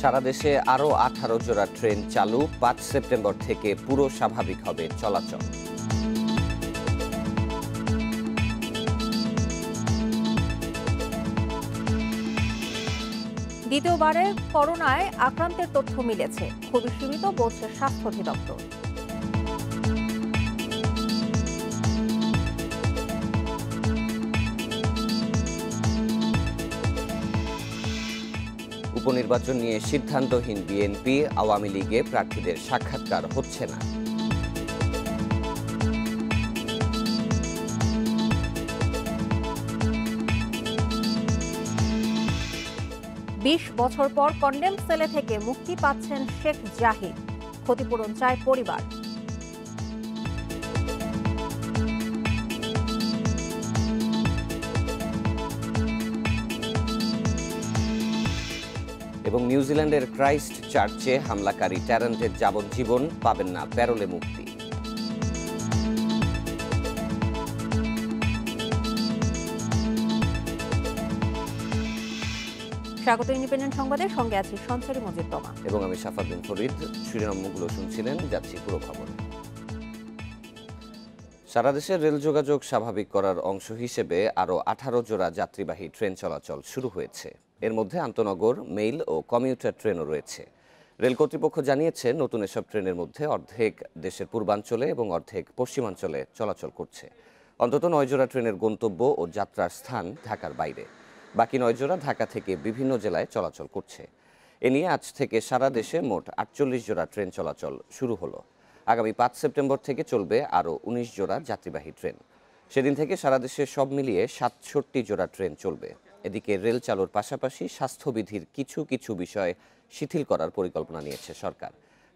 সারা দেশে আরও 18 জোড়া ট্রেন চালু, 5 সেপ্টেম্বর থেকে পুরো স্বাভাবিক হবে চলাচল। দ্বিতীয়বারে করোনায় আক্রান্তের তথ্য মিলেছে, খুবই সীমিত বলছে স্বাস্থ্য অধিদপ্তর। উপনির্বাচন নিয়ে সিদ্ধান্তহীন বিএনপি, আওয়ামী লীগে প্রার্থীদের সাক্ষাৎকার হচ্ছে না। 20 বছর পর কন্ডেম সেলে থেকে মুক্তি পাচ্ছেন শেখ জাহিদ, ক্ষতিপূরণ চায় পরিবার। এবং নিউজিল্যান্ডের ক্রাইস্ট চার্চে হামলাকারী ট্যারেন্টের যাবজ্জীবন, পাবেন না প্যারোলে মুক্তি। স্বাগত ইন্ডিপেন্ডেন্ট সংবাদের সঙ্গে আছি সঞ্চারী মজিদ তমা এবং আমি সাফাদ্দিন ফরিদ। শিরোনামগুলো শুনছিলেন, যাচ্ছি পুরো খবর। সারা দেশের রেল যোগাযোগ স্বাভাবিক করার অংশ হিসেবে আরও 18 জোড়া যাত্রীবাহী ট্রেন চলাচল শুরু হয়েছে। এর মধ্যে আন্তনগর, মেইল ও কমিউটার ট্রেনও রয়েছে। রেল কর্তৃপক্ষ জানিয়েছে, নতুন এসব ট্রেনের মধ্যে অর্ধেক দেশের পূর্বাঞ্চলে এবং অর্ধেক পশ্চিমাঞ্চলে চলাচল করছে। অন্তত 9 জোড়া ট্রেনের গন্তব্য ও যাত্রার স্থান ঢাকার বাইরে। বাকি 9 জোড়া ঢাকা থেকে বিভিন্ন জেলায় চলাচল করছে। এ নিয়ে আজ থেকে সারা দেশে মোট 48 জোড়া ট্রেন চলাচল শুরু হলো। আগামী 5 সেপ্টেম্বর থেকে চলবে আরও 19 জোড়া যাত্রীবাহী ট্রেন। সেদিন থেকে সারা দেশে সব মিলিয়ে 67 জোড়া ট্রেন চলবে। এদিকে রেল চালুর পাশাপাশি স্বাস্থ্যবিধির কিছু কিছু বিষয় শিথিল করার পরিকল্পনা নিয়েছে সরকার।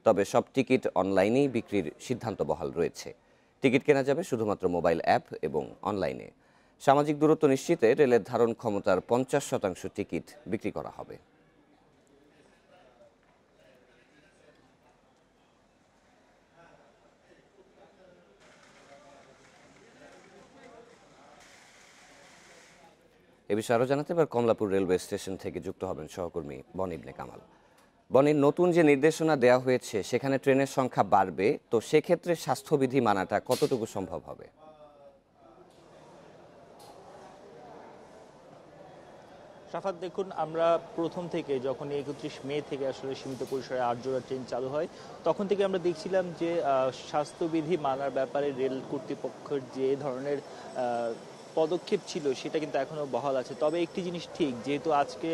তবে সব টিকিট অনলাইনেই বিক্রির সিদ্ধান্ত বহাল রয়েছে। টিকিট কেনা যাবে শুধুমাত্র মোবাইল অ্যাপ এবং অনলাইনে। সামাজিক দূরত্ব নিশ্চিতে রেলের ধারণ ক্ষমতার 50% টিকিট বিক্রি করা হবে। এ বিষয়ে আরও জানাতে এবার কমলাপুর রেলওয়ে স্টেশন থেকে যুক্ত হবেন সহকর্মী বন ইবনে কামাল। বনির, নতুন যে নির্দেশনা দেওয়া হয়েছে সেখানে ট্রেনের সংখ্যা বাড়বে, তো সেক্ষেত্রে স্বাস্থ্যবিধি মানাটা কতটুকু সম্ভব হবে? সাফাত, দেখুন, আমরা প্রথম থেকে যখন 31 মে থেকে আসলে সীমিত পরিসরে 8 জোড়া ট্রেন চালু হয়, তখন থেকে আমরা দেখছিলাম যে স্বাস্থ্যবিধি মানার ব্যাপারে রেল কর্তৃপক্ষের যে ধরনের পদক্ষেপ ছিল সেটা কিন্তু এখনও বহাল আছে। তবে একটি জিনিস ঠিক, যেহেতু আজকে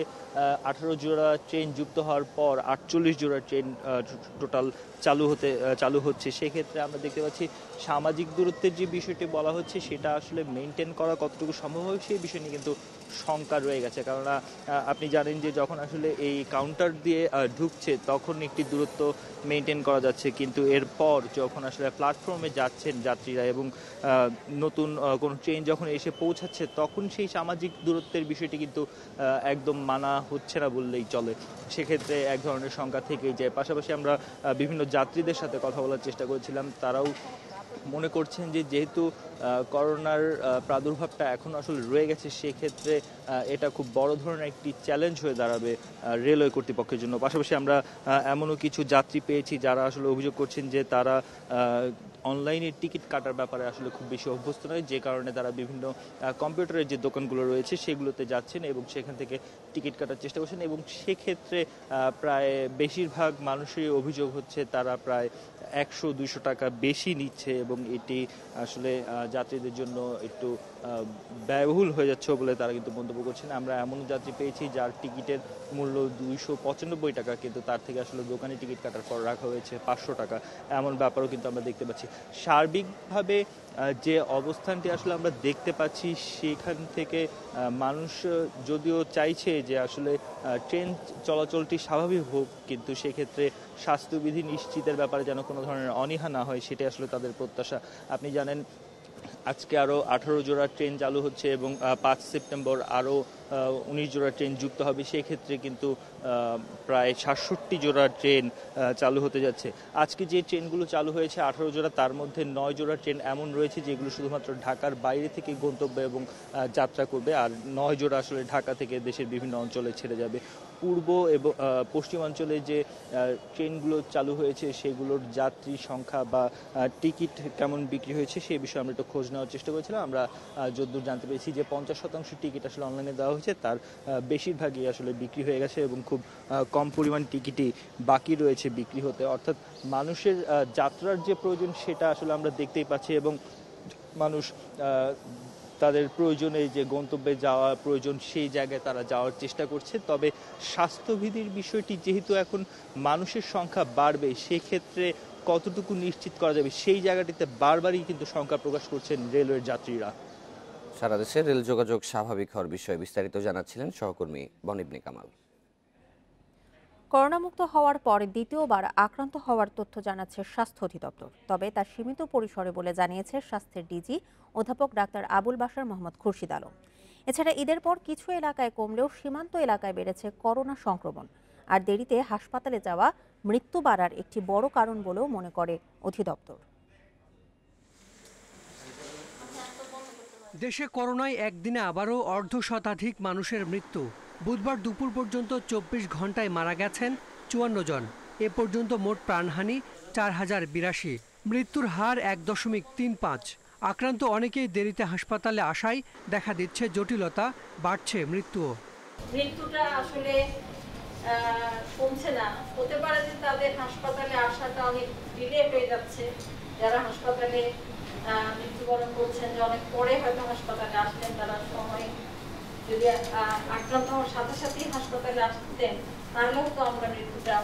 18 জোড়া ট্রেন যুক্ত হওয়ার পর 48 জোড়া ট্রেন টোটাল চালু হচ্ছে, সেক্ষেত্রে আমরা দেখতে পাচ্ছি সামাজিক দূরত্বের যে বিষয়টি বলা হচ্ছে সেটা আসলে মেনটেন করা কতটুকু সম্ভব হবে সেই বিষয় নিয়ে কিন্তু শঙ্কা রয়ে গেছে। কেননা আপনি জানেন যে যখন আসলে এই কাউন্টার দিয়ে ঢুকছে তখন একটি দূরত্ব মেনটেন করা যাচ্ছে, কিন্তু এরপর যখন আসলে প্ল্যাটফর্মে যাচ্ছেন যাত্রীরা এবং নতুন কোনো ট্রেন যখন এসে পৌঁছাচ্ছে তখন সেই সামাজিক দূরত্বের বিষয়টি কিন্তু একদম মানা হচ্ছে না বললেই চলে। সেক্ষেত্রে এক ধরনের শঙ্কা থেকেই যায়। পাশাপাশি আমরা বিভিন্ন যাত্রীদের সাথে কথা বলার চেষ্টা করেছিলাম, তারাও মনে করছেন যে যেহেতু করোনার প্রাদুর্ভাবটা এখন আসলে রয়ে গেছে, সেক্ষেত্রে এটা খুব বড় ধরনের একটি চ্যালেঞ্জ হয়ে দাঁড়াবে রেলওয়ে কর্তৃপক্ষের জন্য। পাশাপাশি আমরা এমনও কিছু যাত্রী পেয়েছি যারা আসলে অভিযোগ করছেন যে তারা অনলাইনে টিকিট কাটার ব্যাপারে আসলে খুব বেশি অভ্যস্ত নয়, যে কারণে তারা বিভিন্ন কম্পিউটারের যে দোকানগুলো রয়েছে সেগুলোতে যাচ্ছেন এবং সেখান থেকে টিকিট কাটার চেষ্টা করছেন। এবং সেক্ষেত্রে প্রায় বেশিরভাগ মানুষেরই অভিযোগ হচ্ছে তারা প্রায় 100-200 টাকা বেশি নিচ্ছে এবং এটি আসলে যাত্রীদের জন্য একটু ব্যয়বহুল হয়ে যাচ্ছে বলে তারা কিন্তু মন্তব্য করছেন। আমরা এমন যাত্রী পেয়েছি যার টিকিটের মূল্য 295 টাকা, কিন্তু তার থেকে আসলে দোকানে টিকিট কাটার পর রাখা হয়েছে 500 টাকা। এমন ব্যাপারও কিন্তু আমরা দেখতে পাচ্ছি। সার্বিকভাবে যে অবস্থানটি আসলে আমরা দেখতে পাচ্ছি সেখান থেকে মানুষ যদিও চাইছে যে আসলে ট্রেন চলাচলটি স্বাভাবিক হোক, কিন্তু সেক্ষেত্রে স্বাস্থ্যবিধি নিশ্চিতের ব্যাপারে যেন কোনো ধরনের অনীহা না হয় সেটাই আসলে তাদের প্রত্যাশা। আপনি জানেন আজকে আরও 18 জোড়া ট্রেন চালু হচ্ছে এবং 5 সেপ্টেম্বর আরও 19 জোড়া ট্রেন যুক্ত হবে। সেক্ষেত্রে কিন্তু প্রায় 67 জোড়া ট্রেন চালু হতে যাচ্ছে। আজকে যে ট্রেনগুলো চালু হয়েছে 18 জোড়া, তার মধ্যে 9 জোড়া ট্রেন এমন রয়েছে যেগুলো শুধুমাত্র ঢাকার বাইরে থেকে গন্তব্য এবং যাত্রা করবে, আর 9 জোড়া আসলে ঢাকা থেকে দেশের বিভিন্ন অঞ্চলে ছেড়ে যাবে। পূর্ব এবং পশ্চিমাঞ্চলে যে ট্রেনগুলো চালু হয়েছে সেগুলোর যাত্রী সংখ্যা বা টিকিট কেমন বিক্রি হয়েছে সেই বিষয়ে আমরা একটু খোঁজ নেওয়ার চেষ্টা করেছিলাম। আমরা যতদূর জানতে পেরেছি যে 50% টিকিট আসলে অনলাইনে দেওয়া হয়েছে, তার বেশিরভাগই আসলে বিক্রি হয়ে গেছে এবং খুব কম পরিমাণ টিকিটই বাকি রয়েছে বিক্রি হতে। অর্থাৎ মানুষের যাত্রার যে প্রয়োজন সেটা আসলে আমরা দেখতেই পাচ্ছি এবং মানুষ তাদের প্রয়োজনে যে গন্তব্যে যাওয়া প্রয়োজন সেই জায়গায় তারা যাওয়ার চেষ্টা করছে। তবে স্বাস্থ্যবিধির বিষয়টি যেহেতু এখন মানুষের সংখ্যা বাড়বে, সেক্ষেত্রে কতটুকু নিশ্চিত করা যাবে সেই জায়গাটিতে বারবারই কিন্তু শঙ্কা প্রকাশ করছেন রেলওয়ের যাত্রীরা। সারা দেশে রেল যোগাযোগ স্বাভাবিক হওয়ার বিষয়ে বিস্তারিত জানাচ্ছিলেন সহকর্মী বনিবনে কামাল। করোনামুক্ত হওয়ার পর দ্বিতীয়বার আক্রান্ত হওয়ার তথ্য জানাচ্ছে স্বাস্থ্য অধিদপ্তর। তবে তা সীমিত পরিসরে বলে জানিয়েছে স্বাস্থ্যের ডিজি অধ্যাপক ডাক্তার আবুল বাশার মোহাম্মদ খুরশিদ আলম। এছাড়া ঈদের পর কিছু এলাকায় কমলেও সীমান্ত এলাকায় বেড়েছে করোনা সংক্রমণ, আর দেরিতে হাসপাতালে যাওয়া মৃত্যু বাড়ার একটি বড় কারণ বলেও মনে করে অধিদপ্তর। দেশে করোনায় একদিনে আবারও অর্ধশতাধিক মানুষের মৃত্যু। বুধবার দুপুর পর্যন্ত 24 ঘন্টায় মারা গেছেন 54 জন। এ পর্যন্ত মোট প্রাণহানি 4082। মৃত্যুর হার 1.35। আক্রান্ত অনেকেই দেরিতে হাসপাতালে আসায় দেখা দিচ্ছে জটিলতা, বাড়ছে মৃত্যুও। মৃত্যুটা আসলে কমছে না, হতে পারে যে তাদের হাসপাতালে আসাটা অনেক ডিলে হয়ে যাচ্ছে। যারা হাসপাতালে মৃত্যুবরণ করছেন, যে অনেক পরে হয়তো হাসপাতালে আসলেন, তারা সময় যদি আক্রান্ত হওয়ার সাথে সাথেই হাসপাতালে আসতেন তাহলে হয়তো আমরা মৃত্যুটা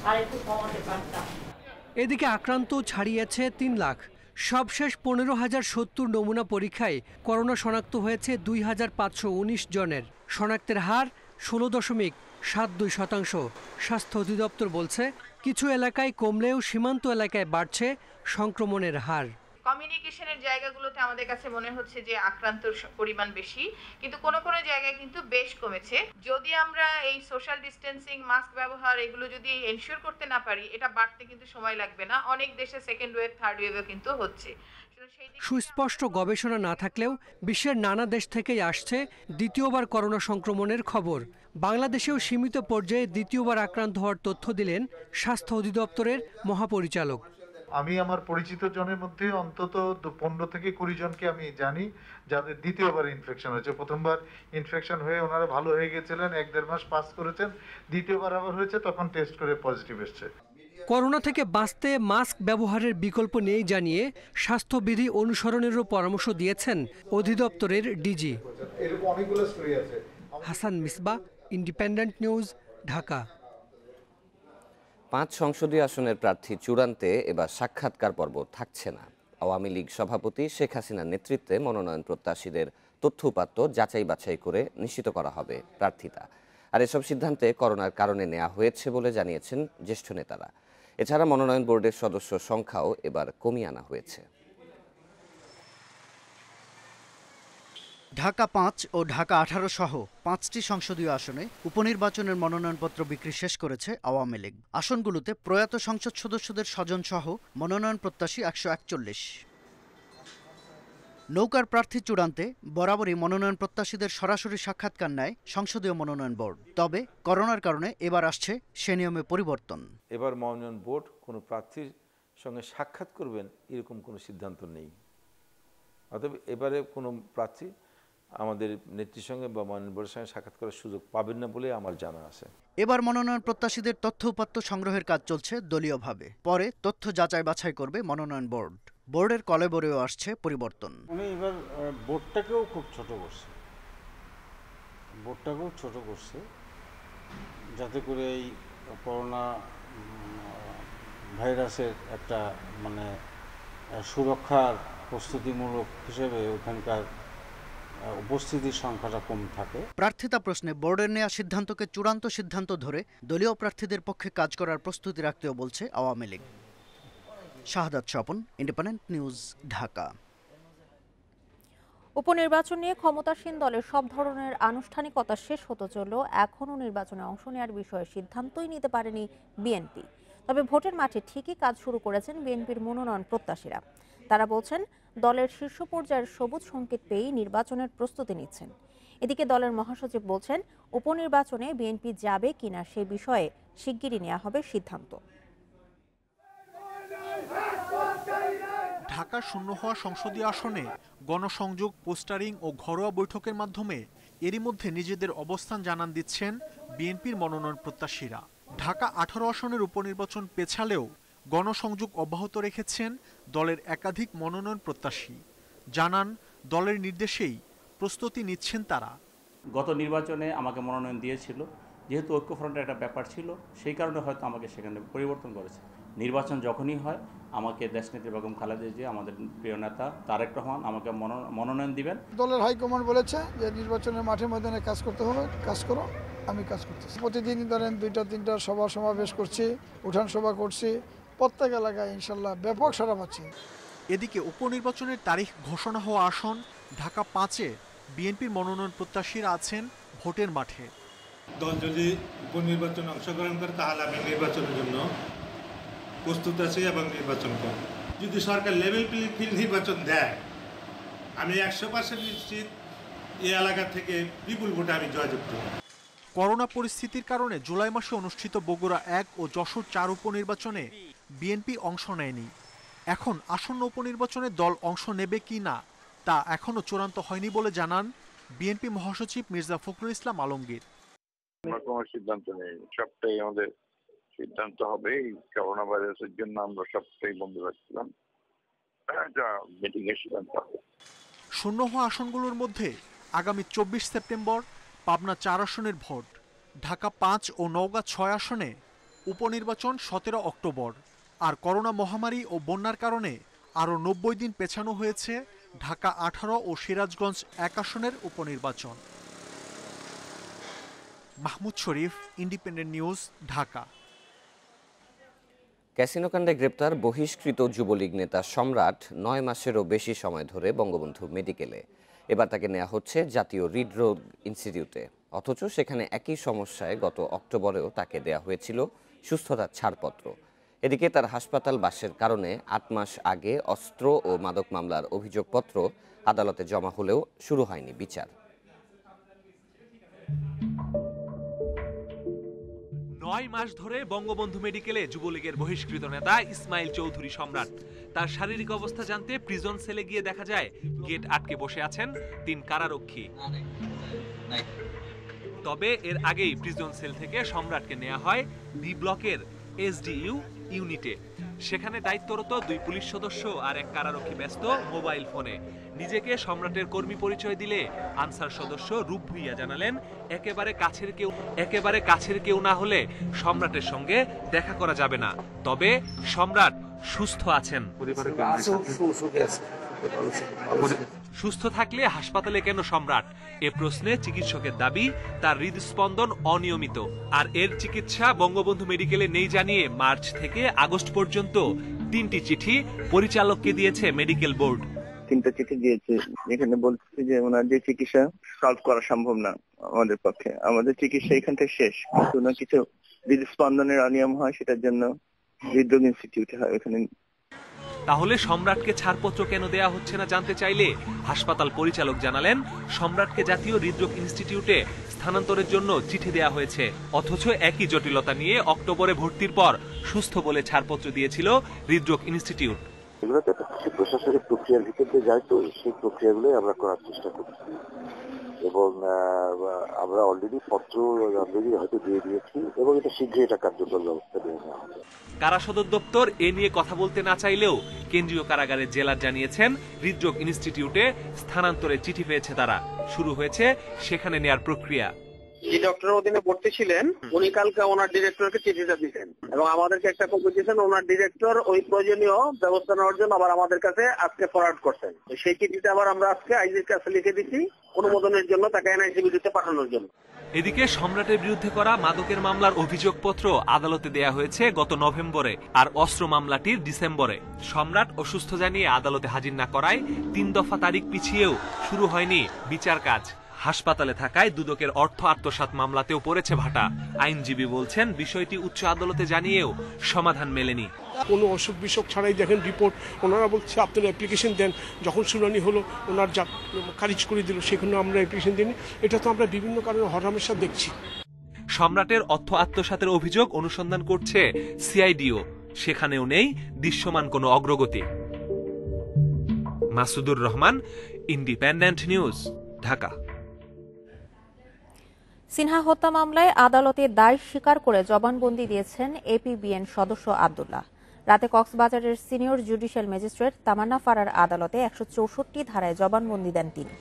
আর একটু কমাতে পারতাম। এদিকে আক্রান্ত ছাড়িয়েছে 3 লাখ। সবশেষ 15,070 নমুনা পরীক্ষায় করোনা শনাক্ত হয়েছে 2,519 জনের। শনাক্তের হার 16.72%। স্বাস্থ্য অধিদপ্তর বলছে কিছু এলাকায় কমলেও সীমান্ত এলাকায় বাড়ছে সংক্রমণের হার। কমিউনিকেশনের জায়গাগুলোতে আমাদের কাছে মনে হচ্ছে যে আক্রান্তর পরিমাণ বেশি, কিন্তু কোনো কোনো জায়গায় কিন্তু বেশ কমেছে। যদি আমরা এই সোশ্যাল ডিস্টেন্সিং, মাস্ক ব্যবহার এগুলো যদি এনশিওর করতে না পারি, এটা বাড়তে কিন্তু সময় লাগবে না। অনেক দেশে সেকেন্ড ওয়েভ, থার্ড ওয়েভও কিন্তু হচ্ছে। সুস্পষ্ট গবেষণা না থাকলেও বিশ্বের নানা দেশ থেকেই আসছে দ্বিতীয়বার করোনা সংক্রমণের খবর। বাংলাদেশেও সীমিত পর্যায়ে দ্বিতীয়বার আক্রান্ত হওয়ার তথ্য দিলেন স্বাস্থ্য অধিদপ্তরের মহাপরিচালক। আমি আমার পরিচিত জনের মধ্যে অন্তত 15 থেকে 20 জনকে আমি জানি যাদের দ্বিতীয়বার ইনফেকশন হয়েছে। প্রথমবার ইনফেকশন হয়ে ওনারা ভালো হয়ে গেছিলেন, 1-1.5 মাস পাস করেছেন, দ্বিতীয়বার আবার হয়েছে, তখন টেস্ট করে পজিটিভ এসেছে। করোনা থেকে বাঁচতে মাস্ক ব্যবহারের বিকল্প নেই জানিয়ে স্বাস্থ্যবিধি অনুসরণেরও পরামর্শ দিয়েছেন অধিদপ্তরের ডিজি। এরকম অনেকগুলো স্টোরি আছে। Hasan Misbah, independent News, Dhaka. 5 সংসদীয় আসনের প্রার্থী চূড়ান্তে এবার সাক্ষাৎকার পর্ব থাকছে না। আওয়ামী লীগ সভাপতি শেখ হাসিনার নেতৃত্বে মনোনয়ন প্রত্যাশীদের তথ্য উপাত্ত যাচাই বাছাই করে নিশ্চিত করা হবে প্রার্থিতা। আর এসব সিদ্ধান্তে করোনার কারণে নেওয়া হয়েছে বলে জানিয়েছেন জ্যেষ্ঠ নেতারা। এছাড়া মনোনয়ন বোর্ডের সদস্য সংখ্যাও এবার কমিয়ে আনা হয়েছে। ঢাকা 5 ও ঢাকা 18 সহ 5টি সংসদীয় আসনে উপনির্বাচনের মনোনয়নপত্র বিক্রি শেষ করেছে আওয়ামী লীগ। আসনগুলোতে প্রয়াত সংসদ সদস্যদের স্বজন সহ মনোনয়ন প্রত্যাশী 141। নৌকার প্রার্থী চূড়ান্তে বরাবরই মনোনয়ন প্রত্যাশীদের সরাসরি সাক্ষাৎকার নেয় সংসদীয় মনোনয়ন বোর্ড। তবে করোনার কারণে এবার আসছে সে নিয়মে পরিবর্তন। এবার মনোনয়ন বোর্ড কোনো প্রার্থীর সঙ্গে সাক্ষাৎ করবেন এরকম কোনো সিদ্ধান্ত নেই। অতএব এবারে কোনো প্রার্থী আমাদের নেত্রীর সঙ্গে বা মনোনয়ন বোর্ডের সঙ্গে সাক্ষাৎ করার সুযোগ পাবেন না বলে আমার জানা আছে। এবার মনোনয়ন প্রত্যাশীদের তথ্য উপাত্ত সংগ্রহের কাজ চলছে দলীয়ভাবে। পরে তথ্য যাচাই বাছাই করবে মনোনয়ন বোর্ড। বোর্ডের কলেবরেও আসছে পরিবর্তন। এবার বোর্ডটাকেও খুব ছোট করছে, যাতে করে এই করোনা ভাইরাসের একটা সুরক্ষার প্রস্তুতিমূলক হিসেবে ওখানকার উপস্থিতির সংখ্যাটা কম থাকে। প্রার্থিতা প্রশ্নে বোর্ডের নেওয়া সিদ্ধান্তকে চূড়ান্ত সিদ্ধান্ত ধরে দলীয় প্রার্থীদের পক্ষে কাজ করার প্রস্তুতি রাখতেও বলছে আওয়ামী লীগ। শাহাদাত স্বপন, ইন্ডিপেন্ডেন্ট নিউজ, ঢাকা। উপনির্বাচন নিয়ে ক্ষমতাসীন দলের সব ধরনের আনুষ্ঠানিকতা শেষ হতে চললেও এখনও নির্বাচনে অংশ নেওয়ার বিষয়ে সিদ্ধান্তই নিতে পারেনি বিএনপি। তবে ভোটের মাঠে ঠিকই কাজ শুরু করেছেন বিএনপির মনোনয়ন প্রত্যাশীরা। তারা বলছেন দলের শীর্ষ পর্যায়ের সবুজ সংকেত পেয়েই নির্বাচনের প্রস্তুতি নিচ্ছেন। এদিকে দলের মহাসচিব বলছেন উপনির্বাচনে বিএনপি যাবে কিনা সে বিষয়ে শিগগিরই নেওয়া হবে সিদ্ধান্ত। ঢাকা শূন্য হওয়া সংসদীয় আসনে গণসংযোগ, পোস্টারিং ও ঘরোয়া বৈঠকের মাধ্যমে এরই মধ্যে নিজেদের অবস্থান জানান দিচ্ছেন বিএনপির মনোনয়ন প্রত্যাশীরা। ঢাকা 18 আসনের উপনির্বাচন পেছালেও গণসংযোগ অব্যাহত রেখেছেন দলের একাধিক মনোনয়ন প্রত্যাশী। জানান দলের নির্দেশেই প্রস্তুতি নিচ্ছেন তারা। গত নির্বাচনে আমাকে মনোনয়ন দিয়েছিল, যেহেতু ঐক্যফ্রন্টের একটা ব্যাপার ছিল, সেই কারণে হয়তো আমাকে সেখানে পরিবর্তন করেছে। নির্বাচন যখনই হয় আমাকে দেশনেত্রী বেগম খালেদা জিয়া, আমাদের প্রিয় নেতা তারেক রহমান আমাকে মনোনয়ন দিবেন। দলের হাইকমান্ড বলেছে যে নির্বাচনের মাঠে ময়দানে কাজ করতে হবে, কাজ করো, আমি কাজ করতেছি। প্রতিদিন ধরেন 2-3টা সমাবেশ করছি, উঠান সভা করছি, প্রত্যেক এলাকায় ইনশাল্লাহ ব্যাপক সাড়া পাচ্ছি। এদিকে উপনির্বাচনের তারিখ ঘোষণা হওয়া আসন ঢাকা 5-এ বিএনপির মনোনয়ন প্রত্যাশীরা আছেন ভোটের মাঠে। দল যদি উপনির্বাচনে অংশগ্রহণ করে তাহলে আমি নির্বাচনের জন্য প্রস্তুত আছি এবং নির্বাচন করব। যদি সরকার লেভেল প্লেইং ফিল্ড নির্বাচন দেয়, আমি 100% নিশ্চিত এই এলাকা থেকে বিপুল ভোটে আমি জয়যুক্ত হব। করোনা পরিস্থিতির কারণে জুলাই মাসে অনুষ্ঠিত বগুড়া 1 ও যশোর 4 উপনির্বাচনে বিএনপি অংশ নেয়নি। এখন আসন্ন উপনির্বাচনে দল অংশ নেবে কি না তা এখনো চূড়ান্ত হয়নি বলে জানান বিএনপি মহাসচিব মির্জা ফখরুল ইসলাম আলমগীর। কোনো সিদ্ধান্ত নেই, সবটাই আমাদের সিদ্ধান্ত হবে। করোনা ভাইরাসের জন্য আমরা সবটাই বন্ধ রাখছিলাম, মিটিং এর সিদ্ধান্ত হবে। শূন্য হওয়া আসনগুলোর মধ্যে আগামী 24 সেপ্টেম্বর পাবনা 4 আসনের ভোট, ঢাকা 5 ও নওগাঁ 6 আসনে উপনির্বাচন 17 অক্টোবর। আর করোনা মহামারী ও বন্যার কারণে আরও 90 দিন পেছানো হয়েছে ঢাকা 18 ও সিরাজগঞ্জ 1 আসনের উপনির্বাচন। মাহমুদ শরীফ, ইন্ডিপেন্ডেন্ট নিউজ, ঢাকা। ক্যাসিনো কাণ্ডে গ্রেপ্তার বহিষ্কৃত যুবলীগ নেতা সম্রাট 9 মাসেরও বেশি সময় ধরে বঙ্গবন্ধু মেডিকেলে। এবার তাকে নেওয়া হচ্ছে জাতীয় হৃদরোগ ইনস্টিটিউটে। অথচ সেখানে একই সমস্যায় গত অক্টোবরেও তাকে দেয়া হয়েছিল সুস্থতার ছাড়পত্র। এদিকে তার হাসপাতাল বাসের কারণে 8 মাস আগে অস্ত্র ও মাদক মামলার অভিযোগপত্র আদালতে জমা হলেও শুরু হয়নি বিচার। 9 মাস ধরে বঙ্গবন্ধু মেডিকেলে যুবলীগের বহিষ্কৃত নেতা ইসমাইল চৌধুরী সম্রাট। তার শারীরিক অবস্থা জানতে প্রিজন সেলে গিয়ে দেখা যায় গেট আটকে বসে আছেন 3 কারারক্ষী। তবে এর আগেই প্রিজন সেল থেকে সম্রাটকে নেওয়া হয় বি ব্লকের এসডিইউ ইউনিটে। সেখানে দায়িত্বরত 2 পুলিশ সদস্য আর 1 কারারক্ষী ব্যস্ত মোবাইল ফোনে। নিজেকে সম্রাটের কর্মী পরিচয় দিলে আনসার সদস্য রূপ ভুইয়া জানালেন একেবারে কাছের কেউ না হলে সম্রাটের সঙ্গে দেখা করা যাবে না। তবে সম্রাট সুস্থ আছেন। সুস্থ থাকলে হাসপাতালে কেন সম্রাট? এ প্রশ্নে চিকিৎসকের দাবি তার হৃদস্পন্দন অনিয়মিত, আর এর চিকিৎসা বঙ্গবন্ধু মেডিকেলে নেই জানিয়ে মার্চ থেকে আগস্ট পর্যন্ত 3টি চিঠি পরিচালককে দিয়েছে মেডিকেল বোর্ড। 3টা চিঠি দিয়েছে, এখানে বলছে যে ওনার যে চিকিৎসা সলভ করা সম্ভব না আমাদের পক্ষে, আমাদের চিকিৎসা এখান থেকে শেষ। কোনো কিছু হৃদস্পন্দনের অনিয়ম হয় সেটার জন্য হৃদরোগ ইনস্টিটিউটে হয় ওখানে। তাহলে সম্রাটকে ছাড়পত্র কেন দেয়া হচ্ছে না জানতে চাইলে হাসপাতাল পরিচালক জানালেন সম্রাটকে জাতীয় হৃদরোগ ইনস্টিটিউটে স্থানান্তরের জন্য চিঠি দেয়া হয়েছে। অথচ একই জটিলতা নিয়ে অক্টোবরে ভর্তির পর সুস্থ বলে ছাড়পত্র দিয়েছিল হৃদরোগ ইনস্টিটিউট। এগুলো তো একটা প্রশাসনিক প্রক্রিয়ার ভিতর দিয়ে যায়, তো সেই প্রক্রিয়াগুলোই আমরা করার চেষ্টা করছি এবং আমরা অলরেডি পত্র হয়তো দিয়ে দিয়েছি এবং এটা শীঘ্রই এটা কার্যকর ব্যবস্থা নিয়ে নেওয়া হবে। কারা সদর দপ্তর এ নিয়ে কথা বলতে না চাইলেও কেন্দ্রীয় কারাগারের জেলার জানিয়েছেন হৃদরোগ ইনস্টিটিউটে স্থানান্তরের চিঠি পেয়েছে তারা। শুরু হয়েছে সেখানে নেয়ার প্রক্রিয়া। যে ডক্টরের অধীনে ভর্তি ছিলেন উনি কালকে ওনার ডিরেক্টরকে চিঠিটা দিয়েছেন এবং আমাদেরকে একটা কপি দিয়েছেন। ওনার ডিরেক্টর ওই প্রয়োজনীয় ব্যবস্থা নেওয়ার জন্য আবার আমাদের কাছে আজকে ফরওয়ার্ড করছেন। সেই চিঠিটা আবার আমরা আজকে আইজির কাছে লিখে দিচ্ছি অনুমোদনের জন্য, তাকে এনআইসি বিডিতে পাঠানোর জন্য। এদিকে সম্রাটের বিরুদ্ধে করা মাদকের মামলার অভিযোগপত্র আদালতে দেয়া হয়েছে গত নভেম্বরে, আর অস্ত্র মামলাটির ডিসেম্বরে। সম্রাট অসুস্থ জানিয়ে আদালতে হাজির না করায় 3 দফা তারিখ পিছিয়েও শুরু হয়নি বিচার কাজ। হাসপাতালে থাকায় দুদকের অর্থ আত্মসাৎ মামলাতেও পড়েছে ভাটা। আইনজীবী বলছেন, বিষয়টি উচ্চ আদালতে জানিয়েও সমাধান মেলেনি। কোনো অসুখ বিসুখ ছাড়াই দেখেন রিপোর্ট, ওনারা বলছে আপনারা অ্যাপ্লিকেশন দেন, যখন শুনানি হলো ওনার যা খারিজ করে দিল, সেখানে আমরা অ্যাপ্লিকেশন দিইনি। এটা তো আমরা বিভিন্ন কারণে হরহামেশা দেখছি। সম্রাটের অর্থ আত্মসাতের অভিযোগ অনুসন্ধান করছে সিআইডিও, সেখানেও নেই দৃশ্যমান কোনো অগ্রগতি। Masudur Rahman, Independent News, Dhaka. সিনহা হত্যা মামলায় আদালতে দায় স্বীকার করে জবানবন্দি দিয়েছেন এপিবিএন সদস্য আব্দুল্লাহ। রাতে কক্সবাজারের সিনিয়র জুডিশিয়াল ম্যাজিস্ট্রেট তামান্না ফারার আদালতে 164 ধারায় জবানবন্দি দেন তিনি।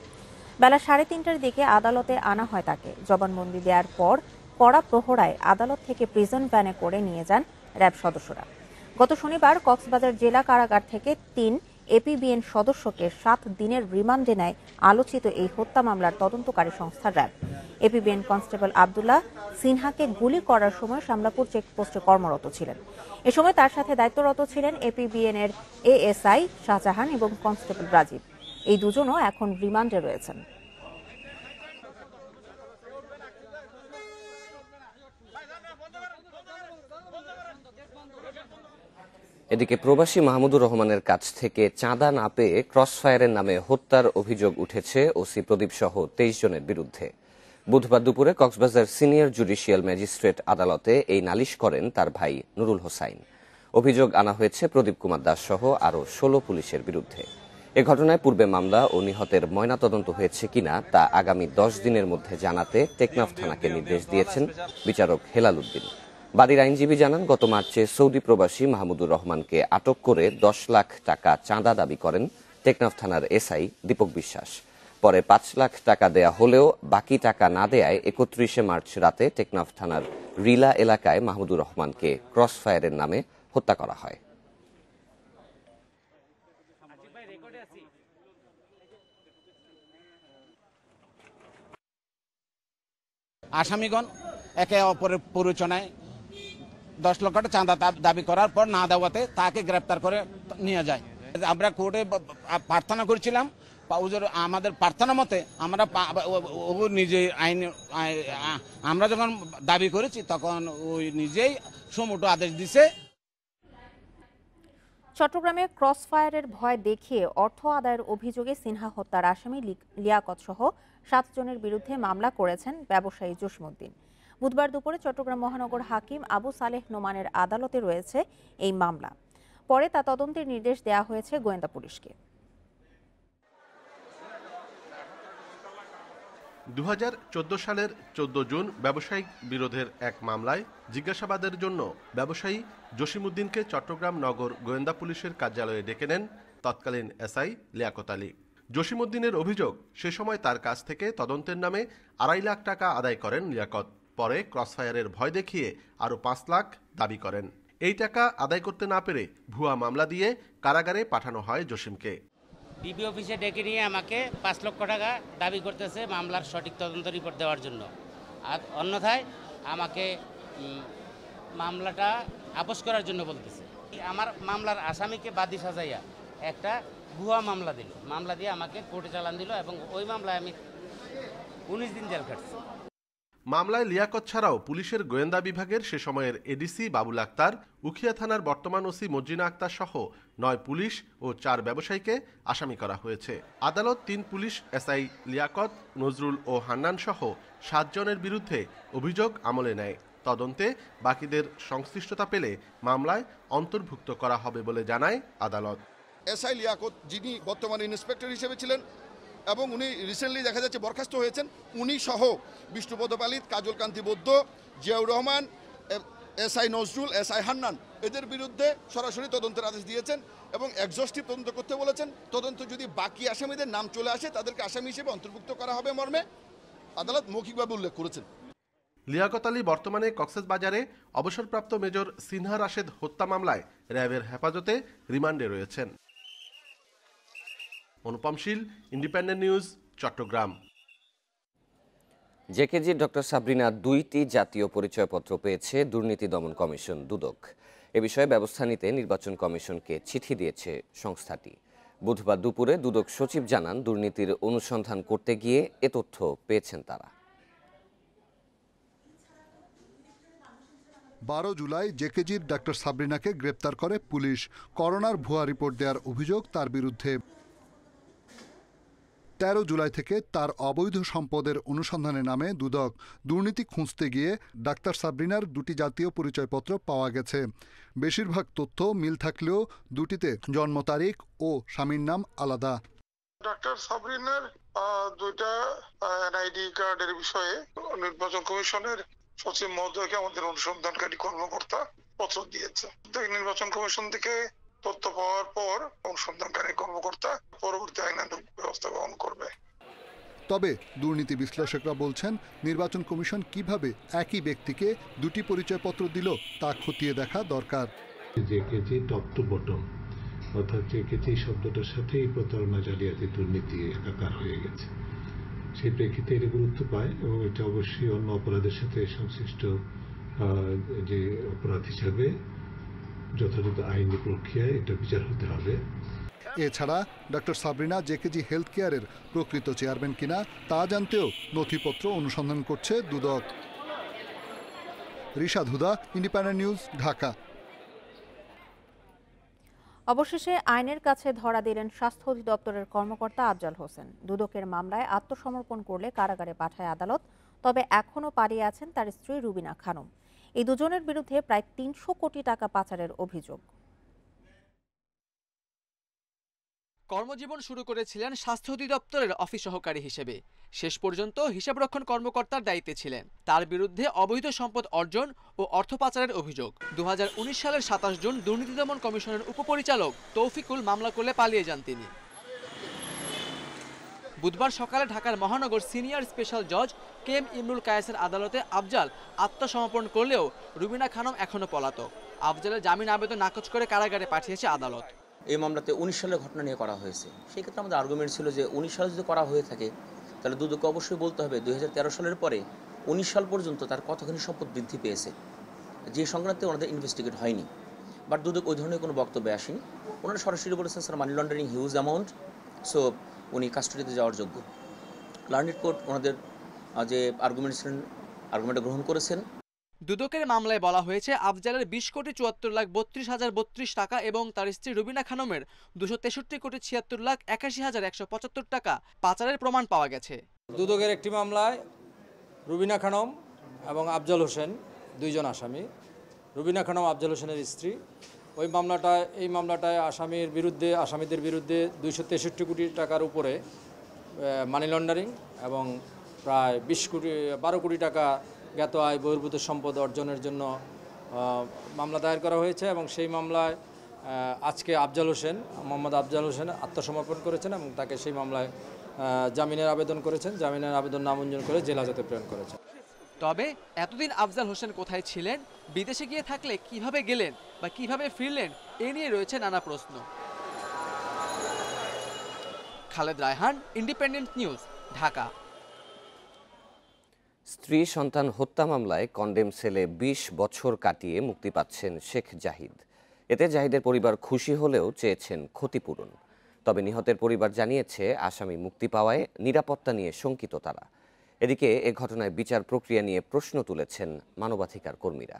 বেলা 3:30টার দিকে আদালতে আনা হয় তাকে। জবানবন্দি দেওয়ার পর কড়া প্রহরায় আদালত থেকে প্রিজন ভ্যানে করে নিয়ে যান র্যাব সদস্যরা। গত শনিবার কক্সবাজার জেলা কারাগার থেকে 3 এপিবিএন সদস্যকে 7 দিনের রিমান্ডে নেয় আলোচিত এই হত্যা মামলার তদন্তকারী সংস্থা র্যাব। এপিবিএন কনস্টেবল আব্দুল্লাহ সিনহাকে গুলি করার সময় শামলাপুর চেকপোস্টে কর্মরত ছিলেন। এ সময় তার সাথে দায়িত্বরত ছিলেন এপিবিএন এর এএসআই শাহজাহান এবং কনস্টেবল রাজীব। এই দুজনও এখন রিমান্ডে রয়েছেন। এদিকে প্রবাসী মাহমুদুর রহমানের কাছ থেকে চাঁদা না পেয়ে ক্রসফায়ারের নামে হত্যার অভিযোগ উঠেছে ওসি প্রদীপ সহ 23 জনের বিরুদ্ধে। বুধবার দুপুরে কক্সবাজার সিনিয়র জুডিশিয়াল ম্যাজিস্ট্রেট আদালতে এই নালিশ করেন তার ভাই নুরুল হোসাইন। অভিযোগ আনা হয়েছে প্রদীপ কুমার দাস সহ আরও 16 পুলিশের বিরুদ্ধে। এ ঘটনায় পূর্বে মামলা ও নিহতের ময়নাতদন্ত হয়েছে কিনা তা আগামী 10 দিনের মধ্যে জানাতে টেকনাফ থানাকে নির্দেশ দিয়েছেন বিচারক হেলাল উদ্দিন। বাদীর আইনজীবী জানান, গত মার্চে সৌদি প্রবাসী মাহমুদুর রহমানকে আটক করে 10 লাখ টাকা চাঁদা দাবি করেন টেকনাফ থানার এসআই দীপক বিশ্বাস। পরে 5 লাখ টাকা দেয়া হলেও বাকি টাকা না দেয়ায় 31 মার্চ রাতে টেকনাফ থানার রিলা এলাকায় মাহমুদুর রহমানকে ক্রসফায়ারের নামে হত্যা করা হয়। আসামিগণ একে অপরের প্ররোচনায় 10 লক্ষ টাকা চাঁদা দাবি করার পর না দেওয়াতে তাকে গ্রেপ্তার করে নিয়ে যায়। আমরা কোর্টে প্রার্থনা করেছিলাম, আমাদের প্রার্থনা মতে আমরা নিজে আইন আমরা যখন দাবি করেছি তখন ওই নিজেই সমুটো আদেশ দিছে। চট্টগ্রামে ক্রসফায়ারের ভয় দেখিয়ে অর্থ আদায়ের অভিযোগে সিনহা হত্যার আসামি লিয়াকত সহ 7 জনের বিরুদ্ধে মামলা করেছেন ব্যবসায়ী জসিমউদ্দিন। বুধবার দুপুরে চট্টগ্রাম মহানগর হাকিম আবু সালেহ নোমানের আদালতে রয়েছে এই মামলা। পরে তা তদন্তের নির্দেশ দেওয়া হয়েছে গোয়েন্দা পুলিশকে। 2014 সালের 14 জুন ব্যবসায়িক বিরোধের এক মামলায় জিজ্ঞাসাবাদের জন্য ব্যবসায়ী জসিমউদ্দিনকে চট্টগ্রাম নগর গোয়েন্দা পুলিশের কার্যালয়ে ডেকে নেন তৎকালীন এসআই লিয়াকত আলী। জসিমউদ্দিনের অভিযোগ, সে সময় তার কাছ থেকে তদন্তের নামে 2.5 লাখ টাকা আদায় করেন লিয়াকত। পরে ক্রসফায়ারের ভয় দেখিয়ে আরও 5 লাখ দাবি করেন। এই টাকা আদায় করতে না পেরে ভুয়া মামলা দিয়ে কারাগারে পাঠানো হয় জসিমকে। ডিবি অফিসে ডেকে নিয়ে আমাকে 5 লক্ষ টাকা দাবি করতেছে মামলার সঠিক তদন্ত রিপোর্ট দেওয়ার জন্য। আর অন্যথায় আমাকে মামলাটা আপোস করার জন্য বলতেছে। আমার মামলার আসামিকে বাদী সাজাইয়া একটা ভুয়া মামলা দিল, মামলা দিয়ে আমাকে কোর্টে চালান দিল এবং ওই মামলায় আমি 19 দিন জেল খাটছি। মামলায় লিয়াকত ছাড়াও পুলিশের গোয়েন্দা বিভাগের সে সময়ের এডিসি বাবুল আক্তার, উখিয়া থানার বর্তমান ওসি মর্জিনা আক্তার সহ 9 পুলিশ ও 4 ব্যবসায়ীকে আসামি করা হয়েছে। আদালত 3 পুলিশ এসআই লিয়াকত, নজরুল ও হান্নান সহ 7 জনের বিরুদ্ধে অভিযোগ আমলে নেয়। তদন্তে বাকিদের সংশ্লিষ্টতা পেলে মামলায় অন্তর্ভুক্ত করা হবে বলে জানায় আদালত। এসআই লিয়াকত, যিনি বর্তমানে ইন্সপেক্টর হিসেবে ছিলেন এবং উনি রিসেন্টলি দেখা যাচ্ছে বরখাস্ত হয়েছেন, উনি সহ বিষ্ণুপদ পালিত, কাজল কান্তি বৌদ্ধ, জিয়াউর রহমান, এসআই নজরুল, এসআই হান্নান, এদের বিরুদ্ধে সরাসরি তদন্তের আদেশ দিয়েছেন এবং এক্সস্টিভ তদন্ত করতে বলেছেন। তদন্ত যদি বাকি আসামিদের নাম চলে আসে তাদেরকে আসামি হিসেবে অন্তর্ভুক্ত করা হবে মর্মে আদালত মৌখিকভাবে উল্লেখ করেছেন। লিয়াকত আলী বর্তমানে কক্সবাজারে অবসরপ্রাপ্ত মেজর সিনহা রাশেদ হত্যা মামলায় র্যাবের হেফাজতে রিমান্ডে রয়েছেন। Anupam Shil, Independent News, Chattogram. JKG doctor Sabrina 2টি জাতীয় পরিচয়পত্র পেয়েছে দুর্নীতি দমন কমিশন দুদক। এ বিষয়ে ব্যবস্থা নিতে নির্বাচন কমিশনকে চিঠি দিয়েছে সংস্থাটি। বুধবার দুপুরে দুদক সচিব জানান, দুর্নীতির অনুসন্ধান করতে গিয়ে এ তথ্য পেয়েছেন তারা। 12 জুলাই জেকেজির ডক্টর সাবরিনাকে গ্রেপ্তার করে পুলিশ। করোনার ভুয়া রিপোর্ট দেওয়ার অভিযোগ তার বিরুদ্ধে। 13 জুলাই থেকে তার অবৈধ সম্পদের অনুসন্ধানে নামে দুদক। দুর্নীতি খুঁজতে গিয়ে ডাক্তার সাবরিনার 2টি জাতীয় পরিচয়পত্র পাওয়া গেছে। বেশিরভাগ তথ্য মিল থাকলেও দুটিতে জন্ম তারিখ ও স্বামীর নাম আলাদা। ডাক্তার সাবরিনার 2টা এনআইডি কার্ডের বিষয়ে নির্বাচন কমিশনের সচিব মহোদয়কে আমাদের অনুসন্ধানকারী কর্মকর্তা পত্র দিয়েছে। নির্বাচন কমিশন থেকে তথ্য পাওয়ার পর অনুসন্ধানকারী কর্মকর্তা পরবর্তী আইনানুগ ব্যবস্থা গ্রহণ করবে। তবে দুর্নীতি বিশ্লেষকরা বলছেন, নির্বাচন কমিশন কিভাবে একই ব্যক্তিকে 2টি পরিচয়পত্র দিল তা খতিয়ে দেখা দরকার। জেকেজি টপ টু বটম, অর্থাৎ জেকেজি শব্দটার সাথেই প্রতারণা, জালিয়াতি, দুর্নীতি একাকার হয়ে গেছে। সেই প্রেক্ষিতে এটা গুরুত্ব পায় এবং এটা অবশ্যই অন্য অপরাধের সাথে সংশ্লিষ্ট যে অপরাধ হিসাবে যথাযথ আইনি প্রক্রিয়ায় এটা বিচার হতে হবে। এছাড়া ডক্টর সাবরিনা জেকেজি হেলথ কেয়ারের প্রকৃত চেয়ারম্যান কিনা তা জানতেও নথিপত্র অনুসন্ধান করছে দুদক। রিশাদ হুদা, ইন্ডিপেন্ডেন্ট নিউজ, ঢাকা। অবশেষে আইনের কাছে ধরা দিলেন স্বাস্থ্য অধিদপ্তরের কর্মকর্তা আফজাল হোসেন। দুদকের মামলায় আত্মসমর্পণ করলে কারাগারে পাঠায় আদালত। তবে এখনও পালিয়ে আছেন তার স্ত্রী রুবিনা খানম। এই দুজনের বিরুদ্ধে প্রায় 300 কোটি টাকা পাচারের অভিযোগ। কর্মজীবন শুরু করেছিলেন স্বাস্থ্য অধিদপ্তরের অফিস সহকারী হিসেবে। শেষ পর্যন্ত হিসাবরক্ষণ কর্মকর্তার দায়িত্বে ছিলেন। তার বিরুদ্ধে অবৈধ সম্পদ অর্জন ও অর্থ পাচারের অভিযোগ। 2019 সালের 27 জুন দুর্নীতি দমন কমিশনের উপপরিচালক তৌফিকুল মামলা করলে পালিয়ে যান তিনি। বুধবার সকালে ঢাকার মহানগর সিনিয়র স্পেশাল জজ কেএম ইমরুল কায়েসের আদালতে আফজাল আত্মসমর্পণ করলেও রুবিনা খানম এখনো পলাতক। আফজালের জামিন আবেদন নাকচ করে কারাগারে পাঠিয়েছে আদালত। এই মামলাতে 19 সালের ঘটনা নিয়ে করা হয়েছে। সেই ক্ষেত্রে আমাদের আর্গুমেন্ট ছিল যে 19 সালে যদি করা হয়ে থাকে তাহলে দুদককে অবশ্যই বলতে হবে 2013 সালের পরে 19 সাল পর্যন্ত তার কতখানি সম্পদ বৃদ্ধি পেয়েছে, যে সংক্রান্তে ওনাদের ইনভেস্টিগেট হয়নি। বাট দুদক ওই ধরনের কোনো বক্তব্য আসেনি। ওনারা সরাসরি বলেছেন sir money laundering huge amount, so উনি কাস্টডিতে যাওয়ার যোগ্য। লার্নেড কোর্ট ওনাদের যে আর্গুমেন্ট গ্রহণ করেছেন। দুদকের মামলায় বলা হয়েছে আফজালের 20,74,32,032 টাকা এবং তার স্ত্রী রুবিনা খানমের 263,76,81,175 টাকা পাচারের প্রমাণ পাওয়া গেছে। দুদকের একটি মামলায় রুবিনা খানম এবং আফজাল হোসেন 2 জন আসামি। রুবিনা খানম আফজাল হোসেনের স্ত্রী। এই মামলাটায় আসামিদের বিরুদ্ধে 263 কোটি টাকার উপরে মানি লন্ডারিং এবং প্রায় 12 কোটি টাকা জ্ঞাত আয় বহির্ভূত সম্পদ অর্জনের জন্য মামলা দায়ের করা হয়েছে এবং সেই মামলায় আজকে মোহাম্মদ আফজাল হোসেন আত্মসমর্পণ করেছেন এবং তাকে সেই মামলায় জামিনের আবেদন করেছেন। জামিনের আবেদন নামঞ্জুর করে জেল হাজতে প্রেরণ করেছেন। তবে এতদিন আফজাল হোসেন কোথায় ছিলেন, বিদেশে গিয়ে থাকলে কিভাবে গেলেন বা কিভাবে ফিরলেন, এ নিয়ে রয়েছে নানা প্রশ্ন। Khaled Raihan, independent News, Dhaka. স্ত্রী সন্তান হত্যা মামলায় কন্ডেম সেলে 20 বছর কাটিয়ে মুক্তি পাচ্ছেন শেখ জাহিদ। এতে জাহিদের পরিবার খুশি হলেও চেয়েছেন ক্ষতিপূরণ। তবে নিহতের পরিবার জানিয়েছে আসামি মুক্তি পাওয়ায় নিরাপত্তা নিয়ে শঙ্কিত তারা। এদিকে এ ঘটনায় বিচার প্রক্রিয়া নিয়ে প্রশ্ন তুলেছেন মানবাধিকার কর্মীরা।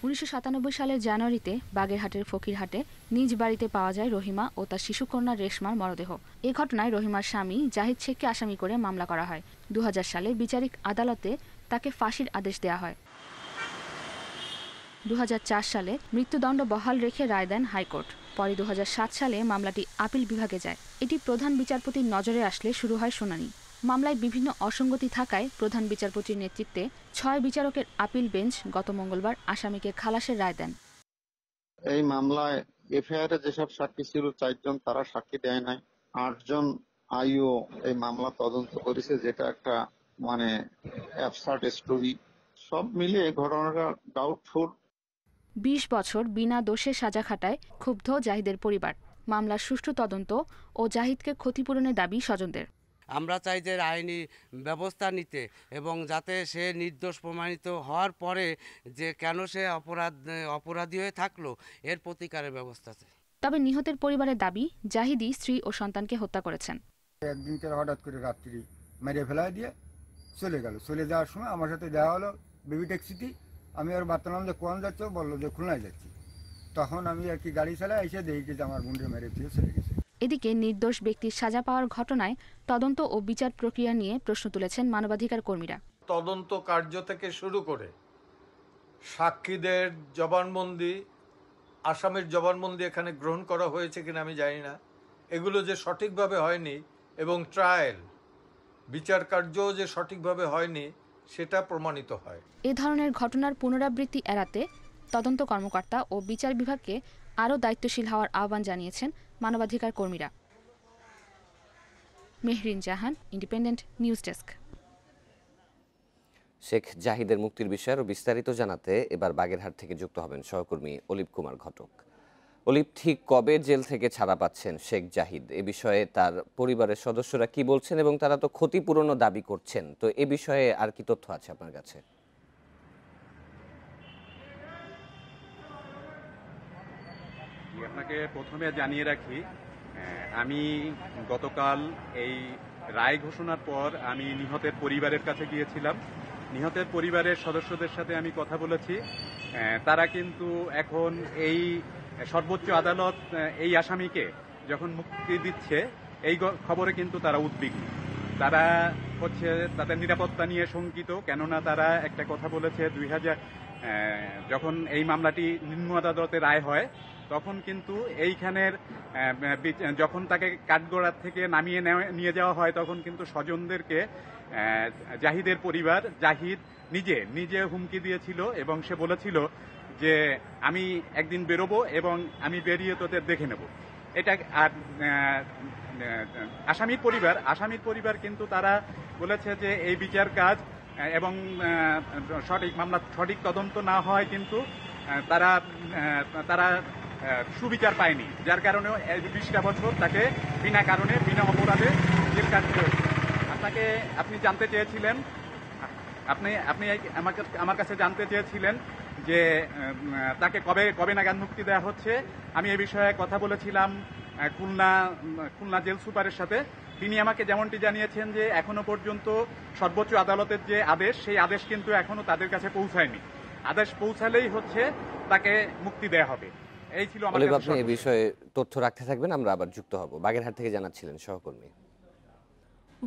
1997 সালের জানুয়ারিতে বাগেরহাটের ফকিরহাটে নিজ বাড়িতে পাওয়া যায় রহিমা ও তার শিশুকন্যা রেশমার মরদেহ। এ ঘটনায় রহিমার স্বামী জাহিদ শেখকে আসামি করে মামলা করা হয়। 2000 সালে বিচারিক আদালতে তাকে ফাঁসির আদেশ দেওয়া হয়। 2004 সালে মৃত্যুদণ্ড বহাল রেখে রায় দেন হাইকোর্ট। পরে 2007 সালে মামলাটি আপিল বিভাগে যায়। এটি প্রধান বিচারপতির নজরে আসলে শুরু হয় শুনানি। মামলায় বিভিন্ন অসঙ্গতি থাকায় প্রধান বিচারপতির নেতৃত্বে 6 বিচারকের আপিল বেঞ্চ গত মঙ্গলবার আসামিকে খালাসের রায় দেন। এই মামলায় এফআইআরে যেসব সাক্ষী ছিল 4 জন তারা সাক্ষী দেয় নাই। 8 জন আইও এই মামলা তদন্ত করেছে, যেটা একটা অ্যাবসার্ড স্টোরি। সব মিলিয়ে ঘটনাটা ডাউটফুল। 20 বছর বিনা দোষে সাজা খাটায় ক্ষুব্ধ জাহিদের পরিবার। মামলার সুষ্ঠু তদন্ত ও জাহিদকে ক্ষতিপূরণের দাবি স্বজনদের। আমরা চাই যে আইনি ব্যবস্থা নিতে এবং যাতে সে নির্দোষ প্রমাণিত হওয়ার পরে যে কেন সে অপরাধী হয়ে থাকলো এর প্রতিকারের ব্যবস্থা চাই। তবে নিহতের পরিবারের দাবি জাহিদই স্ত্রী ও সন্তানকে হত্যা করেছেন। একদিন হঠাৎ করে রাত্রি মেরে ফেলা দিয়ে চলে গেল। চলে যাওয়ার সময় আমার সাথে দেখা হলো বেবি ট্যাক্সিতে। আমি আর বার্তালাম যে কোন যাচ্ছ, বললো যে খুলনায় যাচ্ছি। তখন আমি আর কি গাড়ি চালাই এসে দেখি যে আমার মুন্ডে মেরে দিয়ে চলে গেছে। এদিকে নির্দোষ ব্যক্তির সাজা পাওয়ার ঘটনায় তদন্ত ও বিচার প্রক্রিয়া নিয়ে প্রশ্ন তুলেছেন মানবাধিকার কর্মীরা। তদন্ত কার্য থেকে শুরু করে সাক্ষীদের জবানবন্দি, আসামির জবানবন্দি এখানে গ্রহণ করা হয়েছে কিনা আমি জানি না, এগুলো যে সঠিকভাবে হয়নি এবং ট্রায়াল বিচার কার্য যে সঠিকভাবে হয়নি সেটা প্রমাণিত হয়। এ ধরনের ঘটনার পুনরাবৃত্তি এড়াতে তদন্ত কর্মকর্তা ও বিচার বিভাগকে আরও দায়িত্বশীল হওয়ার আহ্বান জানিয়েছেন মানবাধিকার কর্মীরা। মেহরিন জাহান, ইন্ডিপেন্ডেন্ট নিউজ ডেস্ক। শেখ জাহিদের মুক্তির বিষয়ে আরও বিস্তারিত জানাতে এবার বাগেরহাট থেকে যুক্ত হবেন সহকর্মী অলিপ কুমার ঘটক। অলিপ, ঠিক কবে জেল থেকে ছাড়া পাচ্ছেন শেখ জাহিদ, এ বিষয়ে তার পরিবারের সদস্যরা কি বলছেন এবং তারা তো ক্ষতিপূরণও দাবি করছেন, তো এ বিষয়ে আর কি তথ্য আছে আপনার কাছে? আপনাকে প্রথমে জানিয়ে রাখি, আমি গতকাল এই রায় ঘোষণার পর আমি নিহতের পরিবারের কাছে গিয়েছিলাম। নিহতের পরিবারের সদস্যদের সাথে আমি কথা বলেছি। তারা কিন্তু এখন এই সর্বোচ্চ আদালত এই আসামিকে যখন মুক্তি দিচ্ছে এই খবরে কিন্তু তারা উদ্বিগ্ন। তারা হচ্ছে তাদের নিরাপত্তা নিয়ে শঙ্কিত, কেননা তারা একটা কথা বলেছে, 2000 যখন এই মামলাটি নিম্ন আদালতে রায় হয় তখন কিন্তু এইখানের যখন তাকে কাঠগড়ার থেকে নামিয়ে নিয়ে যাওয়া হয় তখন কিন্তু স্বজনদেরকে জাহিদের পরিবার, জাহিদ নিজে হুমকি দিয়েছিল এবং সে বলেছিল যে আমি একদিন বেরোবো এবং আমি বেরিয়ে তোদের দেখে নেব। এটা আর আসামির পরিবার কিন্তু তারা বলেছে যে এই বিচার কাজ এবং মামলার সঠিক তদন্ত না হয় কিন্তু তারা সুবিচার পায়নি, যার কারণে 20টা বছর তাকে বিনা কারণে বিনা অপরাধে জেল কাটতে হয়েছে। আপনি জানতে চেয়েছিলেন, আপনি আমার কাছে জানতে চেয়েছিলেন যে তাকে কবে নাগাদ মুক্তি দেওয়া হচ্ছে। আমি এই বিষয়ে কথা বলেছিলাম খুলনা জেল সুপারের সাথে। তিনি আমাকে যেমনটি জানিয়েছেন যে এখনো পর্যন্ত সর্বোচ্চ আদালতের যে আদেশ, সেই আদেশ কিন্তু এখনো তাদের কাছে পৌঁছায়নি। আদেশ পৌঁছালেই হচ্ছে তাকে মুক্তি দেওয়া হবে। এই ছিল আমার কাছে। আপনি এই বিষয়ে তথ্য রাখতে থাকবেন, আমরা আবার যুক্ত হব। বাগেরহাট থেকে জানাচ্ছিলেন সহকর্মী।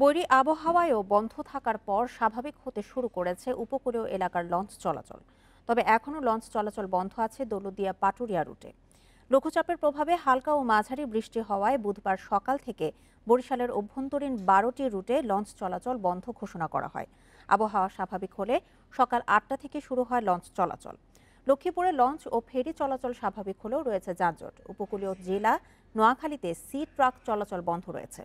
বৈরী আবহাওয়ায়ও বন্ধ থাকার পর স্বাভাবিক হতে শুরু করেছে উপকূলীয় এলাকার লঞ্চ চলাচল। তবে এখনও লঞ্চ চলাচল বন্ধ আছে দৌলতদিয়া পাটুরিয়া রুটে। লঘুচাপের প্রভাবে হালকা ও মাঝারি বৃষ্টি হওয়ায় বুধবার সকাল থেকে বরিশালের অভ্যন্তরীণ 12টি রুটে লঞ্চ চলাচল বন্ধ ঘোষণা করা হয়। আবহাওয়া স্বাভাবিক হলে সকাল 8টা থেকে শুরু হয় লঞ্চ চলাচল। লক্ষ্মীপুরে লঞ্চ ও ফেরি চলাচল স্বাভাবিক হলেও রয়েছে যানজট। উপকূলীয় জেলা নোয়াখালীতে সি ট্রাক চলাচল বন্ধ রয়েছে।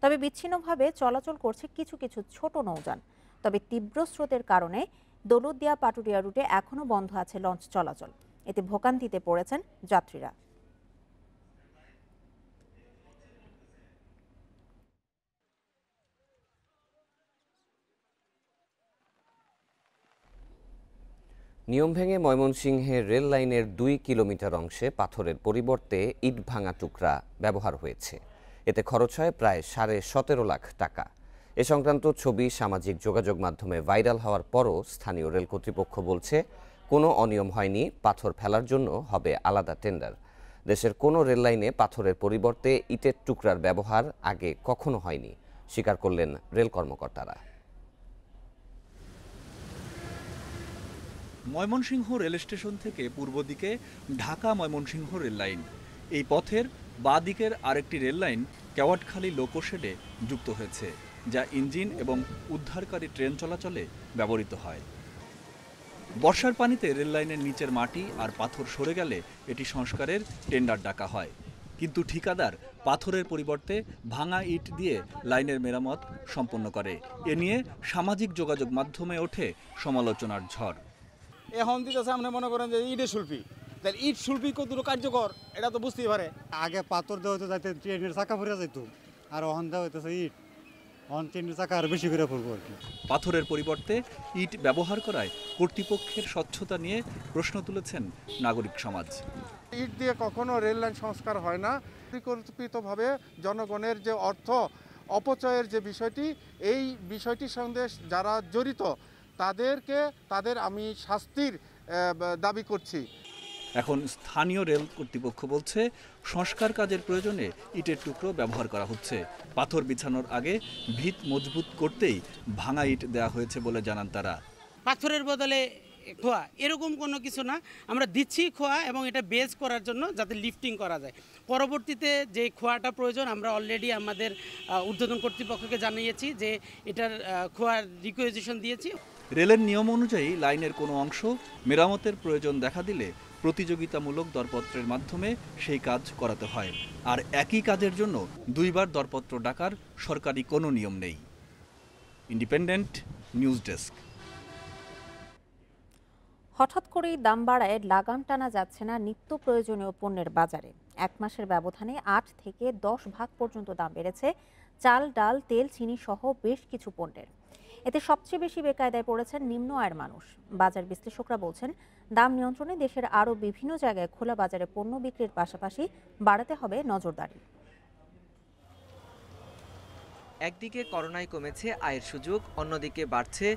তবে বিচ্ছিন্নভাবে চলাচল করছে কিছু কিছু ছোট নৌযান। তবে তীব্র স্রোতের কারণে দৌলতদিয়া পাটুরিয়া রুটে এখনও বন্ধ আছে লঞ্চ চলাচল। এতে ভোগান্তিতে পড়েছেন যাত্রীরা। নিয়ম ভেঙে ময়মনসিংহের রেল লাইনের 2 কিলোমিটার অংশে পাথরের পরিবর্তে ইট ভাঙা টুকরা ব্যবহার হয়েছে। এতে খরচ হয় প্রায় 17.5 লাখ টাকা। এ সংক্রান্ত ছবি সামাজিক যোগাযোগ মাধ্যমে ভাইরাল হওয়ার পরও স্থানীয় রেল কর্তৃপক্ষ বলছে কোনো অনিয়ম হয়নি, পাথর ফেলার জন্য হবে আলাদা টেন্ডার। দেশের কোনো রেল লাইনে পাথরের পরিবর্তে ইটের টুকরার ব্যবহার আগে কখনো হয়নি, স্বীকার করলেন রেল কর্মকর্তারা। ময়মনসিংহ রেল স্টেশন থেকে পূর্ব দিকে ঢাকা ময়মনসিংহ রেল লাইন। এই পথের বাঁ দিকের আরেকটি রেল লাইন কেওয়াটখালী লোকোশেডে যুক্ত হয়েছে, যা ইঞ্জিন এবং উদ্ধারকারী ট্রেন চলাচলে ব্যবহৃত হয়। বর্ষার পানিতে রেল লাইনের নিচের মাটি আর পাথর সরে গেলে এটি সংস্কারের টেন্ডার ডাকা হয়, কিন্তু ঠিকাদার পাথরের পরিবর্তে ভাঙা ইট দিয়ে লাইনের মেরামত সম্পন্ন করে। এ নিয়ে সামাজিক যোগাযোগ মাধ্যমে ওঠে সমালোচনার ঝড়। এখন দিতেছে আপনি মনে করেন যে ইটের শিল্পী, তাহলে ইট শিল্পী কতটুকু কার্যকর এটা তো বুঝতেই পারে। আগে পাথর দেওয়া হতো যাতে ট্রেনের চাকা পড়ে যেত, আর অহন দেওয়া হইতেছে ইট, অহন ট্রেনের চাকা আর বেশি করে পড়বো আর কি। পাথরের পরিবর্তে ইট ব্যবহার করায় কর্তৃপক্ষের স্বচ্ছতা নিয়ে প্রশ্ন তুলেছেন নাগরিক সমাজ। ইট দিয়ে কখনো রেল লাইন সংস্কার হয় না। পরিকল্পিতভাবে জনগণের যে অর্থ অপচয়ের যে বিষয়টি, এই বিষয়টির সঙ্গে যারা জড়িত তাদের আমি শাস্তির দাবি করছি। এখন স্থানীয় রেল কর্তৃপক্ষ বলছে সংস্কার কাজের প্রয়োজনে ইটের টুকরো ব্যবহার করা হচ্ছে। পাথর বিছানোর আগে ভিত মজবুত করতেই ভাঙা ইট দেওয়া হয়েছে বলে জানান তারা। পাথরের বদলে খোয়া এরকম কোনো কিছু না, আমরা দিচ্ছি খোয়া এবং এটা বেজ করার জন্য যাতে লিফটিং করা যায়। পরবর্তীতে যে খোয়াটা প্রয়োজন আমরা অলরেডি আমাদের ঊর্ধ্বতন কর্তৃপক্ষকে জানিয়েছি যে এটার খোয়ার রিকোয়েজিশন দিয়েছি। রেলের নিয়ম অনুযায়ী লাইনের কোনো অংশ মেরামতের প্রয়োজন দেখা দিলে প্রতিযোগিতামূলক দরপত্রের মাধ্যমে সেই কাজ করাতে হয়। আর একই কাজের জন্য দুইবার দরপত্র ডাকার সরকারি কোনো নিয়ম নেই। Independent news desk. হঠাৎ করেই দাম বাড়ায় লাগাম টানা যাচ্ছে না নিত্য প্রয়োজনীয় পণ্যের বাজারে। এক মাসের ব্যবধানে 8 থেকে 10 ভাগ পর্যন্ত দাম বেড়েছে চাল, ডাল, তেল, চিনি সহ বেশ কিছু পণ্যের। এতে সবচেয়ে বেশি বেকায়দায় পড়েছেন নিম্ন আয়ের মানুষ। বাজার বিশ্লেষকরা বলছেন, দাম নিয়ন্ত্রণে দেশের আরও বিভিন্ন জায়গায় খোলা বাজারে পণ্য বিক্রির পাশাপাশি বাড়াতে হবে নজরদারি। একদিকে করোনায় কমেছে আয়ের সুযোগ, অন্যদিকে বাড়ছে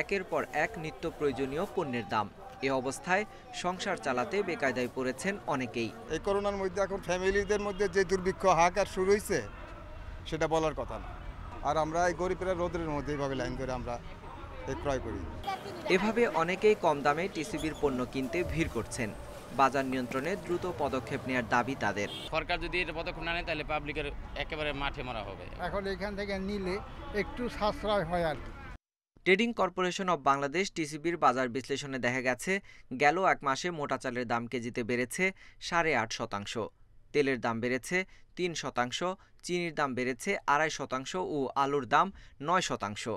একের পর এক নিত্য প্রয়োজনীয় পণ্যের দাম। এ অবস্থায় সংসার চালাতে বেকায়দায় পড়েছেন অনেকেই। এই করোনার মধ্যে এখন ফ্যামিলিদের মধ্যে যে দুর্ভিক্ষ হাহাকার শুরু হয়েছে সেটা বলার কথা না। আর আমরা এই গরিবেরা রোদের মধ্যে এইভাবে লাইন করে আমরা ক্রয় করি। এভাবে অনেকেই কম দামে টিসিবির পণ্য কিনতে ভিড় করছেন। বাজার নিয়ন্ত্রণে দ্রুত পদক্ষেপ নেওয়ার দাবি তাদের। সরকার যদি এটা পদক্ষেপ না নেয় তাহলে পাবলিকের একেবারে মাঠে মারা হবে। এখন এখান থেকে নিলে একটু সাশ্রয় হয় আর কি। ট্রেডিং কর্পোরেশন অব বাংলাদেশ টিসিবির বাজার বিশ্লেষণে দেখা গেছে, গেল এক মাসে মোটা চালের দাম কেজিতে বেড়েছে 8.5%, তেলের দাম বেড়েছে 3%, চিনির দাম বেড়েছে 2.5% ও আলুর দাম 9%।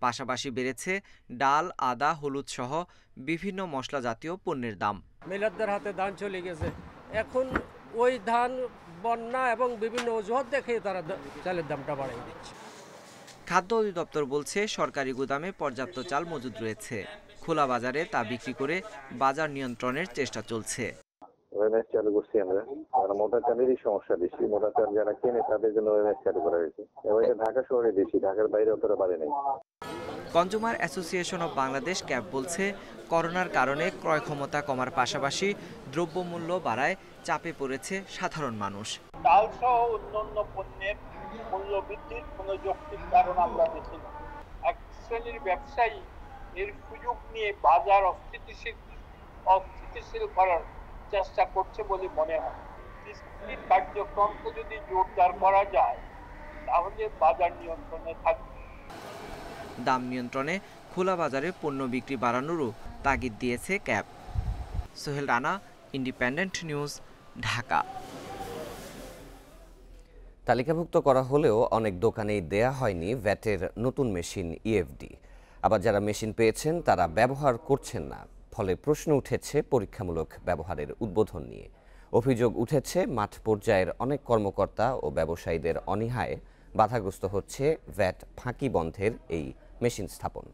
পাশাপাশি বেড়েছে ডাল, আদা, হলুদ সহ বিভিন্ন মশলা জাতীয় পণ্যের দাম। মিলারদের হাতে ধান চলে গেছে, এখন ওই ধান বন্যা এবং বিভিন্ন অজুহাত দেখে তারা চালের দামটা বাড়িয়ে দিচ্ছে। খাদ্য অধিদপ্তর বলছে সরকারি গুদামে পর্যাপ্ত চাল মজুদ রয়েছে। খোলা বাজারে তা বিক্রি করে বাজার নিয়ন্ত্রণের চেষ্টা চলছে। ওএমএস চালু করছি আমরা, মোটা চালেরই সমস্যা বেশি। মোটা চাল যারা কেনে তাদের জন্য ওএমএস চালু করা হয়েছে এবং এটা ঢাকা শহরে বেশি, ঢাকার বাইরে অতটা বাড়ে নাই। Consumer association of Bangladesh cab বলছে, করোনার কারণে ক্রয় ক্ষমতা কমার পাশাপাশি দ্রব্যমূল্য বাড়ায় চাপে পড়েছে সাধারণ মানুষ। ডাল সহ অন্যান্য পণ্যের মূল্য বৃদ্ধির কোনো যৌক্তিক কারণ আমরা দেখি না। এক শ্রেণীর ব্যবসায়ী এর সুযোগ নিয়ে বাজার অস্থিতিশীল করার চেষ্টা করছে বলে মনে হয়। টিসিবির কার্যক্রমকে যদি জোরদার করা যায় তাহলে বাজার নিয়ন্ত্রণে থাকবে। দাম নিয়ন্ত্রণে খোলা বাজারে পণ্য বিক্রি বাড়ানোরও তাগিদ দিয়েছে cab. Sohel Rana, independent News, Dhaka. তালিকাভুক্ত করা হলেও অনেক দোকানেই দেয়া হয়নি ভ্যাটের নতুন মেশিন ইএফডি। আবার যারা মেশিন পেয়েছেন তারা ব্যবহার করছেন না। ফলে প্রশ্ন উঠেছে পরীক্ষামূলক ব্যবহারের উদ্বোধন নিয়ে। অভিযোগ উঠেছে মাঠ পর্যায়ের অনেক কর্মকর্তা ও ব্যবসায়ীদের অনীহায় বাধাগ্রস্ত হচ্ছে ভ্যাট ফাঁকি বন্ধের এই মেশিন স্থাপন।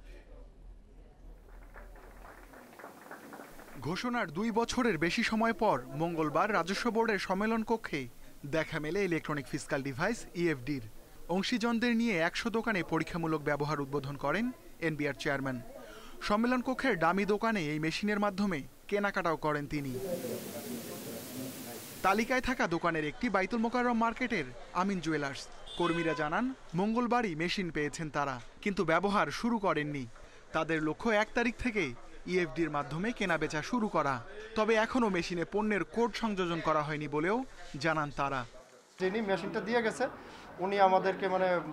ঘোষণার 2 বছরের বেশি সময় পর মঙ্গলবার রাজস্ব বোর্ডের সম্মেলন কক্ষে দেখা মেলে ইলেকট্রনিক ফিসকাল ডিভাইস ইএফডির। অংশীজনদের নিয়ে 100 দোকানে পরীক্ষামূলক ব্যবহার উদ্বোধন করেন এনবিআর চেয়ারম্যান। সম্মেলন কক্ষের ডামি দোকানে এই মেশিনের মাধ্যমে কেনাকাটাও করেন তিনি। তালিকায় থাকা দোকানের একটি বাইতুল মোকাররম মার্কেটের আমিন জুয়েলার্স। কর্মীরা জানান, মঙ্গলবারই মেশিন পেয়েছেন তারা, কিন্তু ব্যবহার শুরু করেননি। তাদের লক্ষ্য 1 তারিখ থেকে ইএফডির মাধ্যমে কেনাবেচা শুরু করা। তবে এখনও মেশিনে পণ্যের কোড সংযোজন করা হয়নি বলেও জানান তারা। যিনি মেশিনটা দিয়ে গেছে উনি আমাদেরকে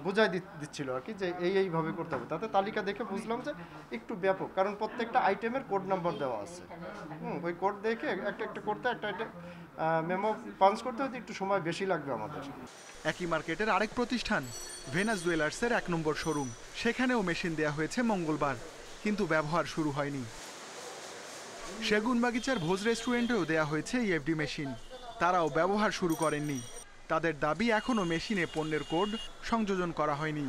বুঝাই দিচ্ছিল আর কি যে এইভাবে করতে হবে। তাতে তালিকা দেখে বুঝলাম যে একটু ব্যাপক, কারণ প্রত্যেকটা আইটেমের কোড নাম্বার দেওয়া আছে। ওই কোড দেখে একটা করতে একটা মেমো পাঞ্চ করতে হয়তো একটু সময় বেশি লাগবে আমাদের। একই মার্কেটের আরেক প্রতিষ্ঠান ভেনাস জুয়েলার্সের 1 নম্বর শোরুম, সেখানেও মেশিন দেয়া হয়েছে মঙ্গলবার, কিন্তু ব্যবহার শুরু হয়নি। সেগুনবাগিচার ভোজ রেস্টুরেন্টেও দেয়া হয়েছে ইএফডি মেশিন, তারাও ব্যবহার শুরু করেননি। তাদের দাবি এখনও মেশিনে পণ্যের কোড সংযোজন করা হয়নি।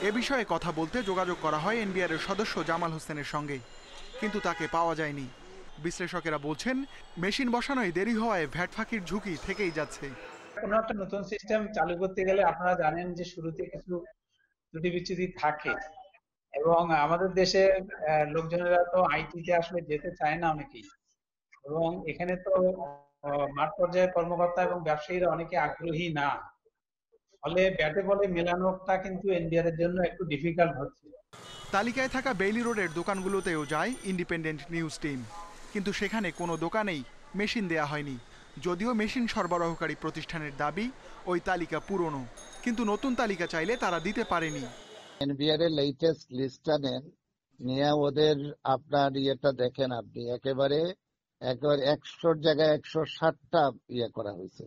এ বিষয়ে কথা বলতে যোগাযোগ করা হয় এনবিআরের সদস্য জামাল হোসেনের সঙ্গে, কিন্তু তাকে পাওয়া যায়নি। বিশ্লেষকেরা বলছেন মেশিন বসানোয় দেরি হওয়ায় ভ্যাট ফাঁকির ঝুঁকি থেকেই যাচ্ছে। কোনো একটা নতুন সিস্টেম চালু করতে গেলে আপনারা জানেন যে শুরুতে কিছু ত্রুটি বিচ্যুতি থাকে, এবং আমাদের দেশে লোকজনেরা তো আইটিতে আসলে যেতে চায় না অনেকেই, এবং এখানে তো মাঠ পর্যায়ের কর্মকর্তা এবং ব্যবসায়ীরা অনেকে আগ্রহী না, ফলে ব্যাটে বলে মেলানোটা কিন্তু এনবিআর এর জন্য একটু ডিফিকাল্ট হচ্ছে। তালিকায় থাকা বেইলি রোডের দোকানগুলোতেও যায় ইন্ডিপেন্ডেন্ট নিউজ টিম, কিন্তু সেখানে কোনো দোকানেই মেশিন দেয়া হয়নি। যদিও মেশিন সরবরাহকারী প্রতিষ্ঠানের দাবি ওই তালিকা পুরনো, কিন্তু নতুন তালিকা চাইলে তারা দিতে পারেনি। এনবিআর এর লেটেস্ট লিস্টটা নেন, নিয়ে ওদের আপনার ইয়েটা দেখেন, আপনি একেবারে 100-র জায়গায় 160টা ইয়ে করা হয়েছে।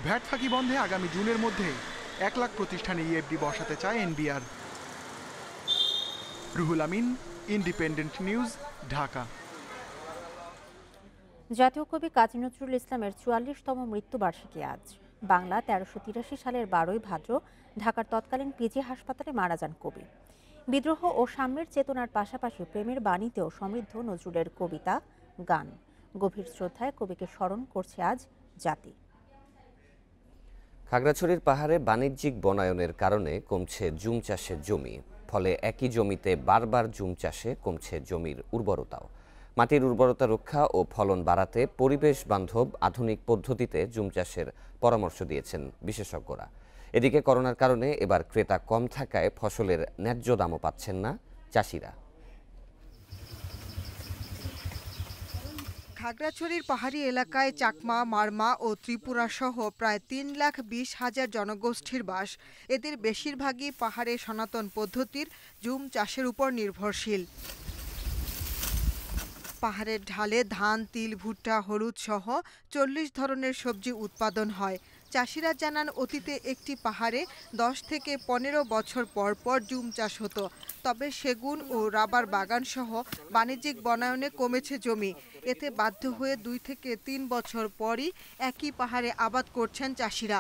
ভ্যাট ফাঁকি বন্ধে আগামী জুনের মধ্যে 1 লাখ প্রতিষ্ঠানে ইএফডি বসাতে চায় NBR. Ruhul Amin, independent News, Dhaka. জাতীয় কবি কাজী নজরুল ইসলামের ৪৪তম মৃত্যুবার্ষিকী আজ। বাংলা ১৩৮৩ সালের ১২ই ভাদ্র ঢাকার তৎকালীন পিজি হাসপাতালে মারা যান কবি। বিদ্রোহ ও সাম্যের চেতনার পাশাপাশি প্রেমের বাণীতেও সমৃদ্ধ নজরুলের কবিতা, গান। গভীর শ্রদ্ধায় কবিকে স্মরণ করছে আজ জাতি। খাগড়াছড়ির পাহাড়ে বাণিজ্যিক বনায়নের কারণে কমছে জুম চাষের জমি, ফলে একই জমিতে বারবার জুম চাষে কমছে জমির উর্বরতাও। মাটির উর্বরতা রক্ষা ও ফলন বাড়াতে পরিবেশ বান্ধব আধুনিক পদ্ধতিতে জুম চাষের পরামর্শ দিয়েছেন বিশেষজ্ঞরা। এদিকে করোনার কারণে এবার ক্রেতা কম থাকায় ফসলের ন্যায্য দামও পাচ্ছেন না চাষিরা। খাগড়াছড়ির পাহাড়ি এলাকায় চাকমা, মারমা ও ত্রিপুরা সহ প্রায় 3,20,000 জনগোষ্ঠীর বাস। এদের বেশিরভাগই পাহাড়ে সনাতন পদ্ধতির জুম চাষের উপর নির্ভরশীল। পাহাড়ের ঢালে ধান, তিল, ভুট্টা, হলুদ সহ 40 ধরনের সবজি উৎপাদন হয়। চাষিরা জানান অতীতে একটি পাহাড়ে 10 থেকে 15 বছর পর পর জুম চাষ হতো, তবে সেগুন ও রাবার বাগান সহ বাণিজ্যিক বনায়নে কমেছে জমি। এতে বাধ্য হয়ে 2 থেকে 3 বছর পরই একই পাহাড়ে আবাদ করছেন চাষিরা।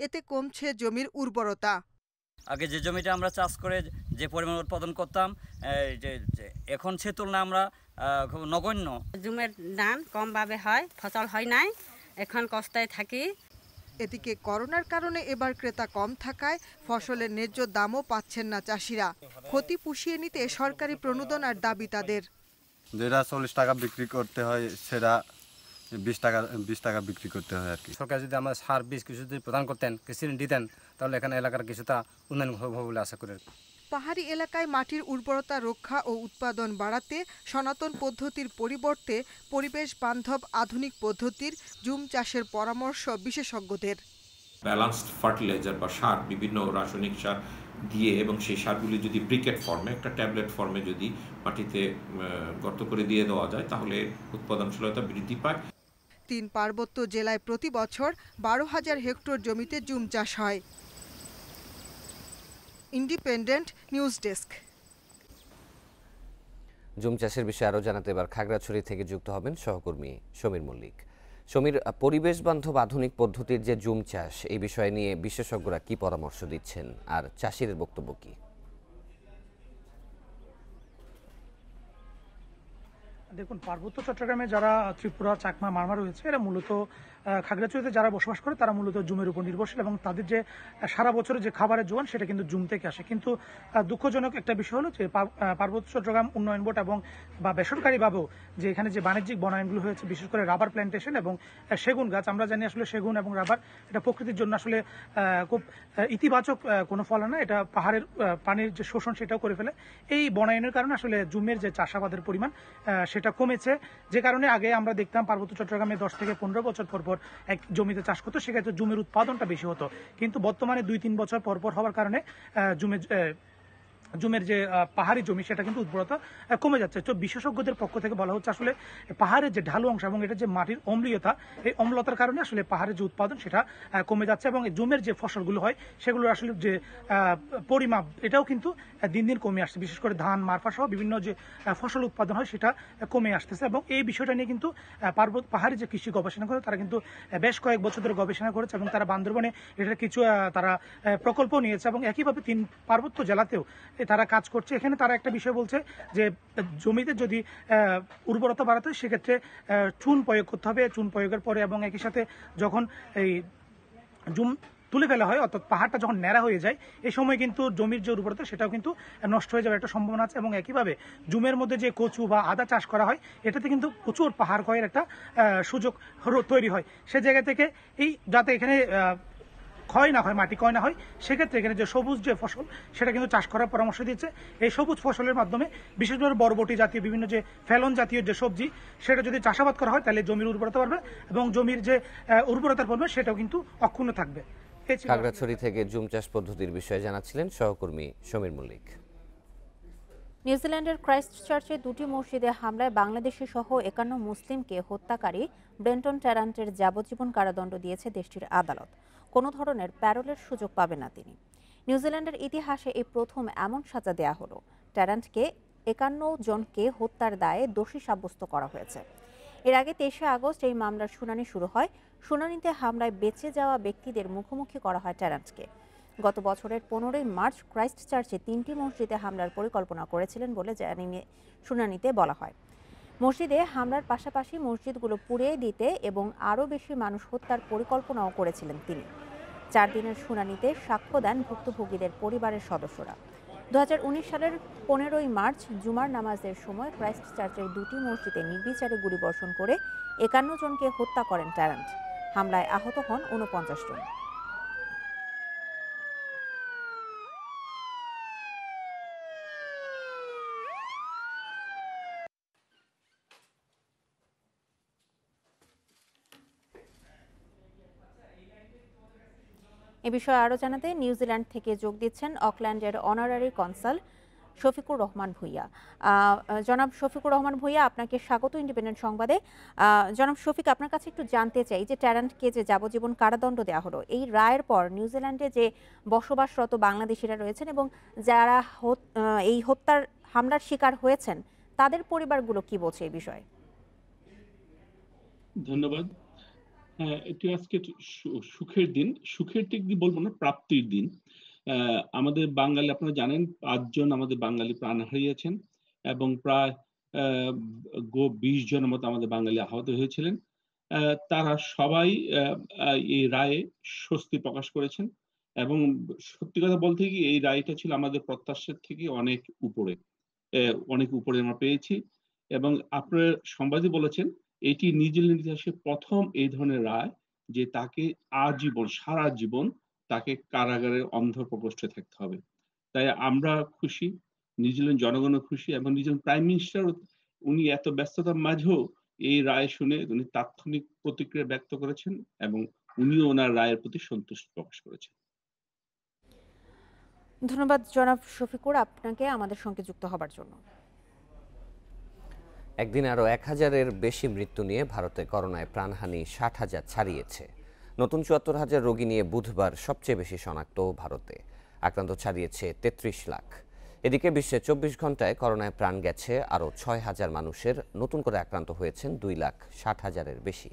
এতে কমছে জমির উর্বরতা। আগে যে জমিটা আমরা চাষ করে যে পরিমাণ উৎপাদন করতাম, এখন সে তুলনায় আমরা খুব নগণ্য। জুমের ধান কমভাবে হয়, ফসল হয় নাই, এখন কষ্টায় থাকি। এদিকে করোনার কারণে এবার ক্রেতা কম থাকায় ফসলের ন্যায্য দামও পাচ্ছেন না চাষিরা। ক্ষতি পুষিয়ে নিতে সরকারি প্রণোদনার দাবি তাদের। যেটা 40 টাকা বিক্রি করতে হয় সেটা 20 টাকা বিক্রি করতে হয় আর কি। সরকার যদি আমরা সার বীজ কিছু যদি প্রদান করতেন, কৃষি দিতেন, তাহলে এখানে এলাকার কিছুটা উন্নয়ন হবে বলে আশা করি। পাহাড়ি এলাকায় মাটির উর্বরতা রক্ষা ও উৎপাদন বাড়াতে সনাতন পদ্ধতির পরিবর্তে পরিবেশ বান্ধব আধুনিক পদ্ধতির জুম চাষের পরামর্শ বিশেষজ্ঞদের। ব্যালান্সড ফার্টিলাইজার বা সার, বিভিন্ন রাসায়নিক সার দিয়ে এবং সেই সারগুলি যদি ব্রিকেট ফর্মে, একটা ট্যাবলেট ফর্মে যদি মাটিতে গর্ত করে দিয়ে দেওয়া যায়, তাহলে উৎপাদনশীলতা বৃদ্ধি পায়। 3 পার্বত্য জেলায় প্রতি বছর 12,000 হেক্টর জমিতে জুম চাষ হয়। Independent news desk. জুম চাষের বিষয়ে আরও জানাতে এবার খাগড়াছড়ি থেকে যুক্ত হবেন সহকর্মী সমীর মল্লিক। সমীর, পরিবেশ বান্ধব আধুনিক পদ্ধতির যে জুম চাষ, এই বিষয় নিয়ে বিশেষজ্ঞরা কি পরামর্শ দিচ্ছেন আর চাষিদের বক্তব্য কি? দেখুন, পার্বত্য চট্টগ্রামে যারা ত্রিপুরা, চাকমা, মারমা রয়েছে, এরা মূলত খাগড়াছড়িতে যারা বসবাস করে তারা মূলত জুমের উপর নির্ভরশীল, এবং তাদের যে সারা বছরের যে খাবারের জোগান সেটা কিন্তু জুম থেকে আসে। কিন্তু দুঃখজনক একটা বিষয় হলো যে পার্বত্য চট্টগ্রাম উন্নয়ন বোর্ড এবং বা বেসরকারিভাবেও যে এখানে যে বাণিজ্যিক বনায়নগুলো হয়েছে, বিশেষ করে রাবার প্ল্যান্টেশন এবং সেগুন গাছ, আমরা জানি আসলে সেগুন এবং রাবার এটা প্রকৃতির জন্য আসলে খুব ইতিবাচক কোনো ফল না, এটা পাহাড়ের পানির যে শোষণ সেটাও করে ফেলে। এই বনায়নের কারণে আসলে জুমের যে চাষাবাদের পরিমাণ সেটা কমেছে, যে কারণে আগে আমরা দেখতাম পার্বত্য চট্টগ্রামে 10 থেকে 15 বছর পর এক জমিতে চাষ করতো, সেক্ষেত্রে জমির উৎপাদনটা বেশি হতো। কিন্তু বর্তমানে 2-3 বছর পর হওয়ার কারণে জুমের যে পাহাড়ি জমি সেটা কিন্তু উর্বরতা কমে যাচ্ছে। তো বিশেষজ্ঞদের পক্ষ থেকে বলা হচ্ছে আসলে পাহাড়ের যে ঢালু অংশ এবং এটা যে মাটির অম্লীয়তা, এই অম্লতার কারণে আসলে পাহাড়ের যে উৎপাদন সেটা কমে যাচ্ছে এবং জুমের যে ফসলগুলো হয় সেগুলোর আসলে যে পরিমাপ এটাও কিন্তু দিন দিন কমে আসছে। বিশেষ করে ধান, মারফা সহ বিভিন্ন যে ফসল উৎপাদন হয় সেটা কমে আসতেছে এবং এই বিষয়টা নিয়ে কিন্তু পাহাড়ি যে কৃষি গবেষণা করে তারা কিন্তু বেশ কয়েক বছর ধরে গবেষণা করেছে এবং তারা বান্দরবনে এটার কিছু তারা প্রকল্প নিয়েছে এবং একইভাবে 3 পার্বত্য জেলাতেও তারা কাজ করছে। এখানে তারা একটা বিষয় বলছে যে জমিতে যদি উর্বরতা বাড়াতে হয় সেক্ষেত্রে চুন প্রয়োগ করতে হবে। চুন প্রয়োগের পরে এবং একই সাথে যখন এই জুম তুলে ফেলা হয় অর্থাৎ পাহাড়টা যখন ন্যাড়া হয়ে যায় এই সময় কিন্তু জমির যে উর্বরতা সেটাও কিন্তু নষ্ট হয়ে যাওয়ার একটা সম্ভাবনা আছে এবং একইভাবে জুমের মধ্যে যে কচু বা আদা চাষ করা হয় এটাতে কিন্তু প্রচুর পাহাড় ক্ষয়ের একটা সুযোগ তৈরি হয়। সে জায়গা থেকে এই যাতে এখানে ক্ষয় না হয়, মাটি ক্ষয় না হয়, সেক্ষেত্রে এখানে যে সবুজ যে ফসল সেটা কিন্তু চাষ করার পরামর্শ দিচ্ছে। এই সবুজ ফসলের মাধ্যমে বিশেষভাবে বরবটি জাতীয় বিভিন্ন যে ফেলন জাতীয় যে সবজি সেটা যদি চাষাবাদ করা হয় তাহলে জমির উর্বরতা বাড়বে এবং জমির যে উর্বরতার পরিমাণ সেটাও কিন্তু অক্ষুণ্ণ থাকবে। খাগড়াছড়ি থেকে জুম চাষ পদ্ধতির বিষয়ে জানাচ্ছিলেন সহকর্মী সমীর মল্লিক। নিউজিল্যান্ডের ক্রাইস্ট চার্চে 2টি মসজিদে হামলায় বাংলাদেশি সহ 51 মুসলিমকে হত্যাকারী ব্রেন্টন ট্যারান্টের যাবজ্জীবন কারাদণ্ড দিয়েছে দেশটির আদালত। কোনো ধরনের প্যারোলের সুযোগ পাবে না তিনি। নিউজিল্যান্ডের ইতিহাসে এই প্রথম এমন সাজা দেয়া হলো। ট্যারান্টকে 51 জনকে হত্যার দায়ে দোষী সাব্যস্ত করা হয়েছে। এর আগে 23শে আগস্ট এই মামলার শুনানি শুরু হয়। শুনানিতে হামলায় বেঁচে যাওয়া ব্যক্তিদের মুখোমুখি করা হয় ট্যারান্টকে। গত বছরের 15ই মার্চ ক্রাইস্ট চার্চে 3টি মসজিদে হামলার পরিকল্পনা করেছিলেন বলে শুনানিতে বলা হয়। মসজিদে হামলার পাশাপাশি মসজিদগুলো পুড়িয়ে দিতে এবং আরও বেশি মানুষ হত্যার পরিকল্পনাও করেছিলেন তিনি। 4 দিনের শুনানিতে সাক্ষ্য দেন ভুক্তভোগীদের পরিবারের সদস্যরা। 2019 সালের 15ই মার্চ জুমার নামাজের সময় ক্রাইস্ট চার্চের 2টি মসজিদে নির্বিচারে গুলিবর্ষণ করে 51 জনকে হত্যা করেন ট্যারান্ট। হামলায় আহত হন 49 জন। এ বিষয়ে আরও জানাতে নিউজিল্যান্ড থেকে যোগ দিচ্ছেন অকল্যান্ডের অনারারি কনসাল শফিকুর রহমান ভূঁইয়া। জনাব শফিকুর রহমান ভূঁইয়া, আপনাকে স্বাগত ইন্ডিপেন্ডেন্ট সংবাদে। জনাব শফিক, আপনার কাছে একটু জানতে চাই যে ট্যারান্টকে যে যাবজ্জীবন কারাদণ্ড দেওয়া হলো, এই রায়ের পর নিউজিল্যান্ডে যে বসবাসরত বাংলাদেশিরা রয়েছেন এবং যারা এই হামলার শিকার হয়েছেন তাদের পরিবারগুলো কি বলছে এই বিষয়ে? ধন্যবাদ। হ্যাঁ, এটি আজকে সুখের দিন, সুখের দিক দিয়ে বলবো না, প্রাপ্তির দিন। আমাদের বাঙালি, আপনারা জানেন 5 জন আমাদের বাঙালি প্রাণ হারিয়েছেন এবং প্রায় 20 জনের মতো আমাদের বাঙালি আহত হয়েছিলেন। তারা সবাই এই রায়ে স্বস্তি প্রকাশ করেছেন এবং সত্যি কথা বলতে কি এই রায়টা ছিল আমাদের প্রত্যাশার থেকে অনেক উপরে আমরা পেয়েছি। এবং আপনার সংবাদই বলেছেন এটি নিউজিল্যান্ড ইতিহাসে প্রথম এই ধরনের রায় যে তাকে আজীবন, সারা জীবন তাকে কারাগারের অন্ধ প্রকোষ্ঠে থাকতে হবে। তাই আমরা খুশি, নিউজিল্যান্ড জনগণও খুশি এবং নিউজিল্যান্ড প্রাইম মিনিস্টার উনি এত ব্যস্ততার মাঝেও এই রায় শুনে উনি তাৎক্ষণিক প্রতিক্রিয়া ব্যক্ত করেছেন এবং উনিও ওনার রায়ের প্রতি সন্তুষ্টি প্রকাশ করেছেন। ধন্যবাদ জনাব শফিকুর আপনাকে আমাদের সঙ্গে যুক্ত হবার জন্য। একদিন আরও 1000-এর বেশি মৃত্যু নিয়ে ভারতে করোনায় প্রাণহানি 60,000 ছাড়িয়েছে। নতুন 74,000 রোগী নিয়ে বুধবার সবচেয়ে বেশি শনাক্ত ভারতে। আক্রান্ত ছাড়িয়েছে 33 লাখ। এদিকে বিশ্বে 24 ঘন্টায় করোনায় প্রাণ গেছে আরও 6,000 মানুষের। নতুন করে আক্রান্ত হয়েছেন 2,60,000-এর বেশি।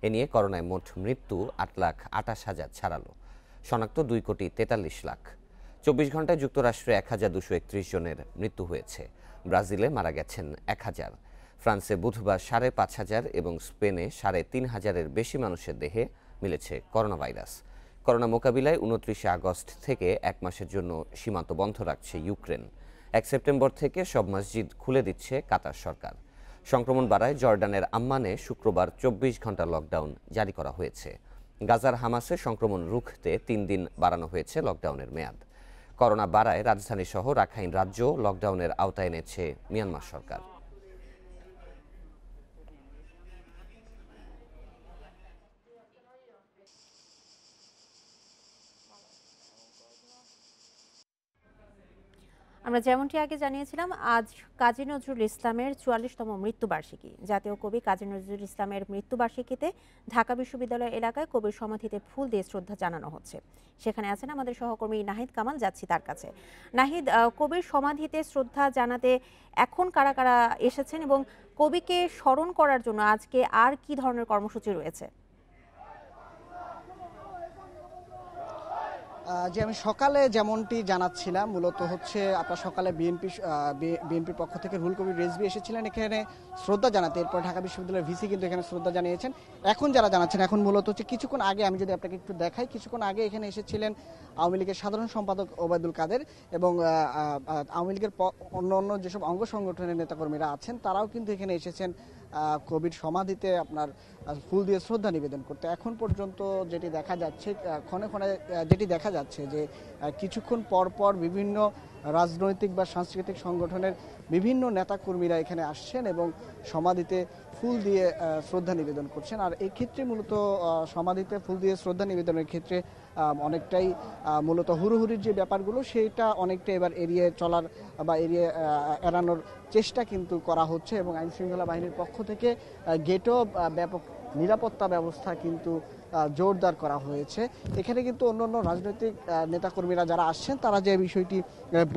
এ নিয়ে করোনায় মোট মৃত্যু 8,28,000 ছাড়ালো। শনাক্ত 2,43 লাখ। 24 ঘন্টায় যুক্তরাষ্ট্রে 1,231 জনের মৃত্যু হয়েছে। ব্রাজিলে মারা গেছেন 1,000। ফ্রান্সে বুধবার 5,500 এবং স্পেনে 3,500-এর বেশি মানুষের দেহে মিলেছে করোনা ভাইরাস। করোনা মোকাবিলায় 29 আগস্ট থেকে 1 মাসের জন্য সীমান্ত বন্ধ রাখছে ইউক্রেন। 1 সেপ্টেম্বর থেকে সব মসজিদ খুলে দিচ্ছে কাতার সরকার। সংক্রমণ বাড়ায় জর্ডানের আম্মানে শুক্রবার 24 ঘন্টা লকডাউন জারি করা হয়েছে। গাজার হামাসে সংক্রমণ রুখতে 3 দিন বাড়ানো হয়েছে লকডাউনের মেয়াদ। করোনা বাড়ায় রাজধানী সহ রাখাইন রাজ্য লকডাউনের আওতায় এনেছে মিয়ানমার সরকার। আমরা যেমনটি আগে জানিয়েছিলাম, আজ কাজী নজরুল ইসলামের ৪৪তম মৃত্যুবার্ষিকী। জাতীয় কবি কাজী নজরুল ইসলামের মৃত্যুবার্ষিকীতে ঢাকা বিশ্ববিদ্যালয় এলাকায় কবির সমাধিতে ফুল দিয়ে শ্রদ্ধা জানানো হচ্ছে। সেখানে আছেন আমাদের সহকর্মী নাহিদ কামাল, যাচ্ছি তার কাছে। নাহিদ, কবির সমাধিতে শ্রদ্ধা জানাতে এখন কারা কারা এসেছেন এবং কবিকে স্মরণ করার জন্য আজকে আর কি ধরনের কর্মসূচি রয়েছে? যে আমি সকালে যেমনটি জানাচ্ছিলাম, মূলত হচ্ছে আপনার সকালে বিএনপির পক্ষ থেকে রুহুল কবির রিজভী এসেছিলেন এখানে শ্রদ্ধা জানাতে। এরপর ঢাকা বিশ্ববিদ্যালয়ের ভিসি কিন্তু এখানে শ্রদ্ধা জানিয়েছেন। এখন যারা জানাচ্ছেন, এখন মূলত হচ্ছে কিছুক্ষণ আগে, আমি যদি আপনাকে একটু দেখাই, কিছুক্ষণ আগে এখানে এসেছিলেন আওয়ামী লীগের সাধারণ সম্পাদক ওবায়দুল কাদের এবং আওয়ামী লীগের অন্য যেসব অঙ্গ সংগঠনের নেতাকর্মীরা আছেন তারাও কিন্তু এখানে এসেছেন কবির সমাধিতে আপনার ফুল দিয়ে শ্রদ্ধা নিবেদন করতে। এখন পর্যন্ত যেটি দেখা যাচ্ছে, ক্ষণে ক্ষণে যেটি দেখা যাচ্ছে যে কিছুক্ষণ পর পর বিভিন্ন রাজনৈতিক বা সাংস্কৃতিক সংগঠনের বিভিন্ন নেতাকর্মীরা এখানে আসছেন এবং সমাধিতে ফুল দিয়ে শ্রদ্ধা নিবেদন করছেন। আর এই ক্ষেত্রে মূলত সমাধিতে ফুল দিয়ে শ্রদ্ধা নিবেদনের ক্ষেত্রে অনেকটাই মূলত হুড়োহুড়ির যে ব্যাপারগুলো সেটা অনেকটা এবার এড়িয়ে চলার বা এড়ানোর চেষ্টা কিন্তু করা হচ্ছে এবং আইনশৃঙ্খলা বাহিনীর পক্ষ থেকে গেটও ব্যাপক নিরাপত্তা ব্যবস্থা কিন্তু জোরদার করা হয়েছে। এখানে কিন্তু অন্যান্য রাজনৈতিক নেতাকর্মীরা যারা আসছেন তারা যে বিষয়টি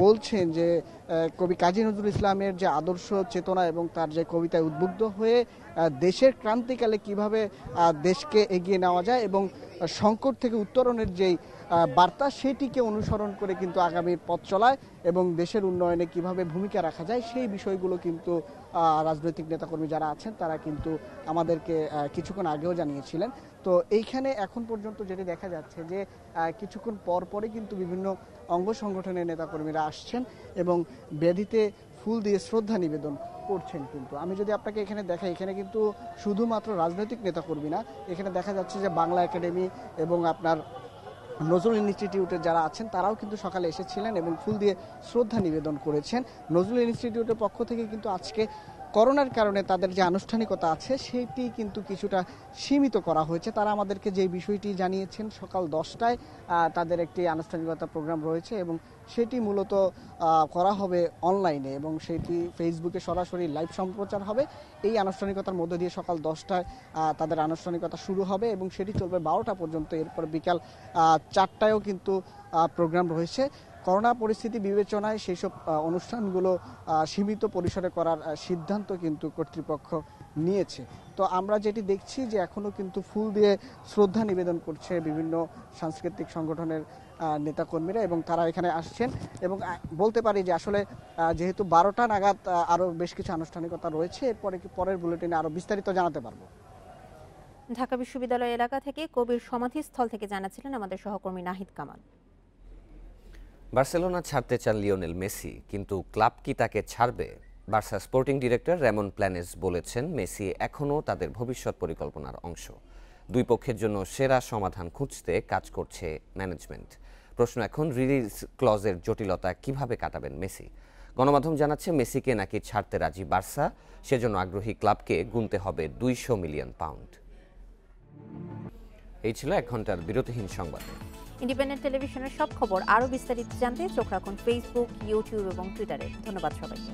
বলছেন যে কবি কাজী নজরুল ইসলামের যে আদর্শ চেতনা এবং তার যে কবিতায় উদ্বুদ্ধ হয়ে দেশের ক্রান্তিকালে কিভাবে দেশকে এগিয়ে নেওয়া যায় এবং সংকট থেকে উত্তরণের যেই বার্তা সেটিকে অনুসরণ করে কিন্তু আগামীর পথ চলায় এবং দেশের উন্নয়নে কিভাবে ভূমিকা রাখা যায় সেই বিষয়গুলো কিন্তু রাজনৈতিক নেতাকর্মী যারা আছেন তারা কিন্তু আমাদেরকে কিছুক্ষণ আগেও জানিয়েছিলেন। তো এইখানে এখন পর্যন্ত যেটি দেখা যাচ্ছে যে কিছুক্ষণ পর পরে কিন্তু বিভিন্ন অঙ্গ সংগঠনের নেতাকর্মীরা আসছেন এবং বেদিতে ফুল দিয়ে শ্রদ্ধা নিবেদন করছেন। কিন্তু আমি যদি আপনাকে এখানে দেখাই, এখানে কিন্তু শুধুমাত্র রাজনৈতিক নেতাকর্মী না, এখানে দেখা যাচ্ছে যে বাংলা একাডেমি এবং আপনার নজরুল ইনস্টিটিউটের যারা আছেন তারাও কিন্তু সকালে এসেছিলেন এবং ফুল দিয়ে শ্রদ্ধা নিবেদন করেছেন। নজরুল ইনস্টিটিউটের পক্ষ থেকে কিন্তু আজকে করোনার কারণে তাদের যে আনুষ্ঠানিকতা আছে সেটি কিন্তু কিছুটা সীমিত করা হয়েছে। তারা আমাদেরকে যে বিষয়টি জানিয়েছেন, সকাল 10টায় তাদের একটি আনুষ্ঠানিকতা প্রোগ্রাম রয়েছে এবং সেটি মূলত করা হবে অনলাইনে এবং সেটি ফেসবুকে সরাসরি লাইভ সম্প্রচার হবে। এই আনুষ্ঠানিকতার মধ্য দিয়ে সকাল 10টায় তাদের আনুষ্ঠানিকতা শুরু হবে এবং সেটি চলবে 12টা পর্যন্ত। এরপর বিকাল 4টায়ও কিন্তু প্রোগ্রাম রয়েছে। করোনা পরিস্থিতি বিবেচনায় সেই সব অনুষ্ঠানগুলো সীমিত পরিসরে করার সিদ্ধান্ত কিন্তু কর্তৃপক্ষ নিয়েছে। তো আমরা যেটি দেখছি যে এখনো কিন্তু ফুল দিয়ে শ্রদ্ধা নিবেদন করছে বিভিন্ন সাংস্কৃতিক সংগঠনের নেতাকর্মীরা এবং তারা এখানে আসছেন এবং বলতে পারি যে আসলে যেহেতু 12টা নাগাদ আরও বেশ কিছু আনুষ্ঠানিকতা রয়েছে, এরপরে পরের বুলেটিনে আরও বিস্তারিত জানাতে পারবো। ঢাকা বিশ্ববিদ্যালয় এলাকা থেকে কবির সমাধিস্থল থেকে জানাচ্ছিলেন আমাদের সহকর্মী নাহিদ কামাল। বার্সেলোনা ছাড়তে চান লিওনেল মেসি, কিন্তু ক্লাব কি তাকে ছাড়বে? বার্সা স্পোর্টিং ডিরেক্টর রেমন প্ল্যানেস বলেছেন মেসি এখনও তাদের ভবিষ্যৎ পরিকল্পনার অংশ। দুই পক্ষের জন্য সেরা সমাধান খুঁজতে কাজ করছে ম্যানেজমেন্ট। প্রশ্ন এখন রিলিজ ক্লজের জটিলতা কিভাবে কাটাবেন মেসি। গণমাধ্যম জানাচ্ছে মেসিকে নাকি ছাড়তে রাজি বার্সা, সেজন্য আগ্রহী ক্লাবকে গুনতে হবে 200 মিলিয়ন পাউন্ড। এই ছিল 1 ঘন্টার বিরতিহীন সংবাদ। ইন্ডিপেন্ডেন্ট টেলিভিশনের সব খবর আরও বিস্তারিত জানতে চোখ রাখুন ফেসবুক, ইউটিউব এবং টুইটারে। ধন্যবাদ সবাইকে।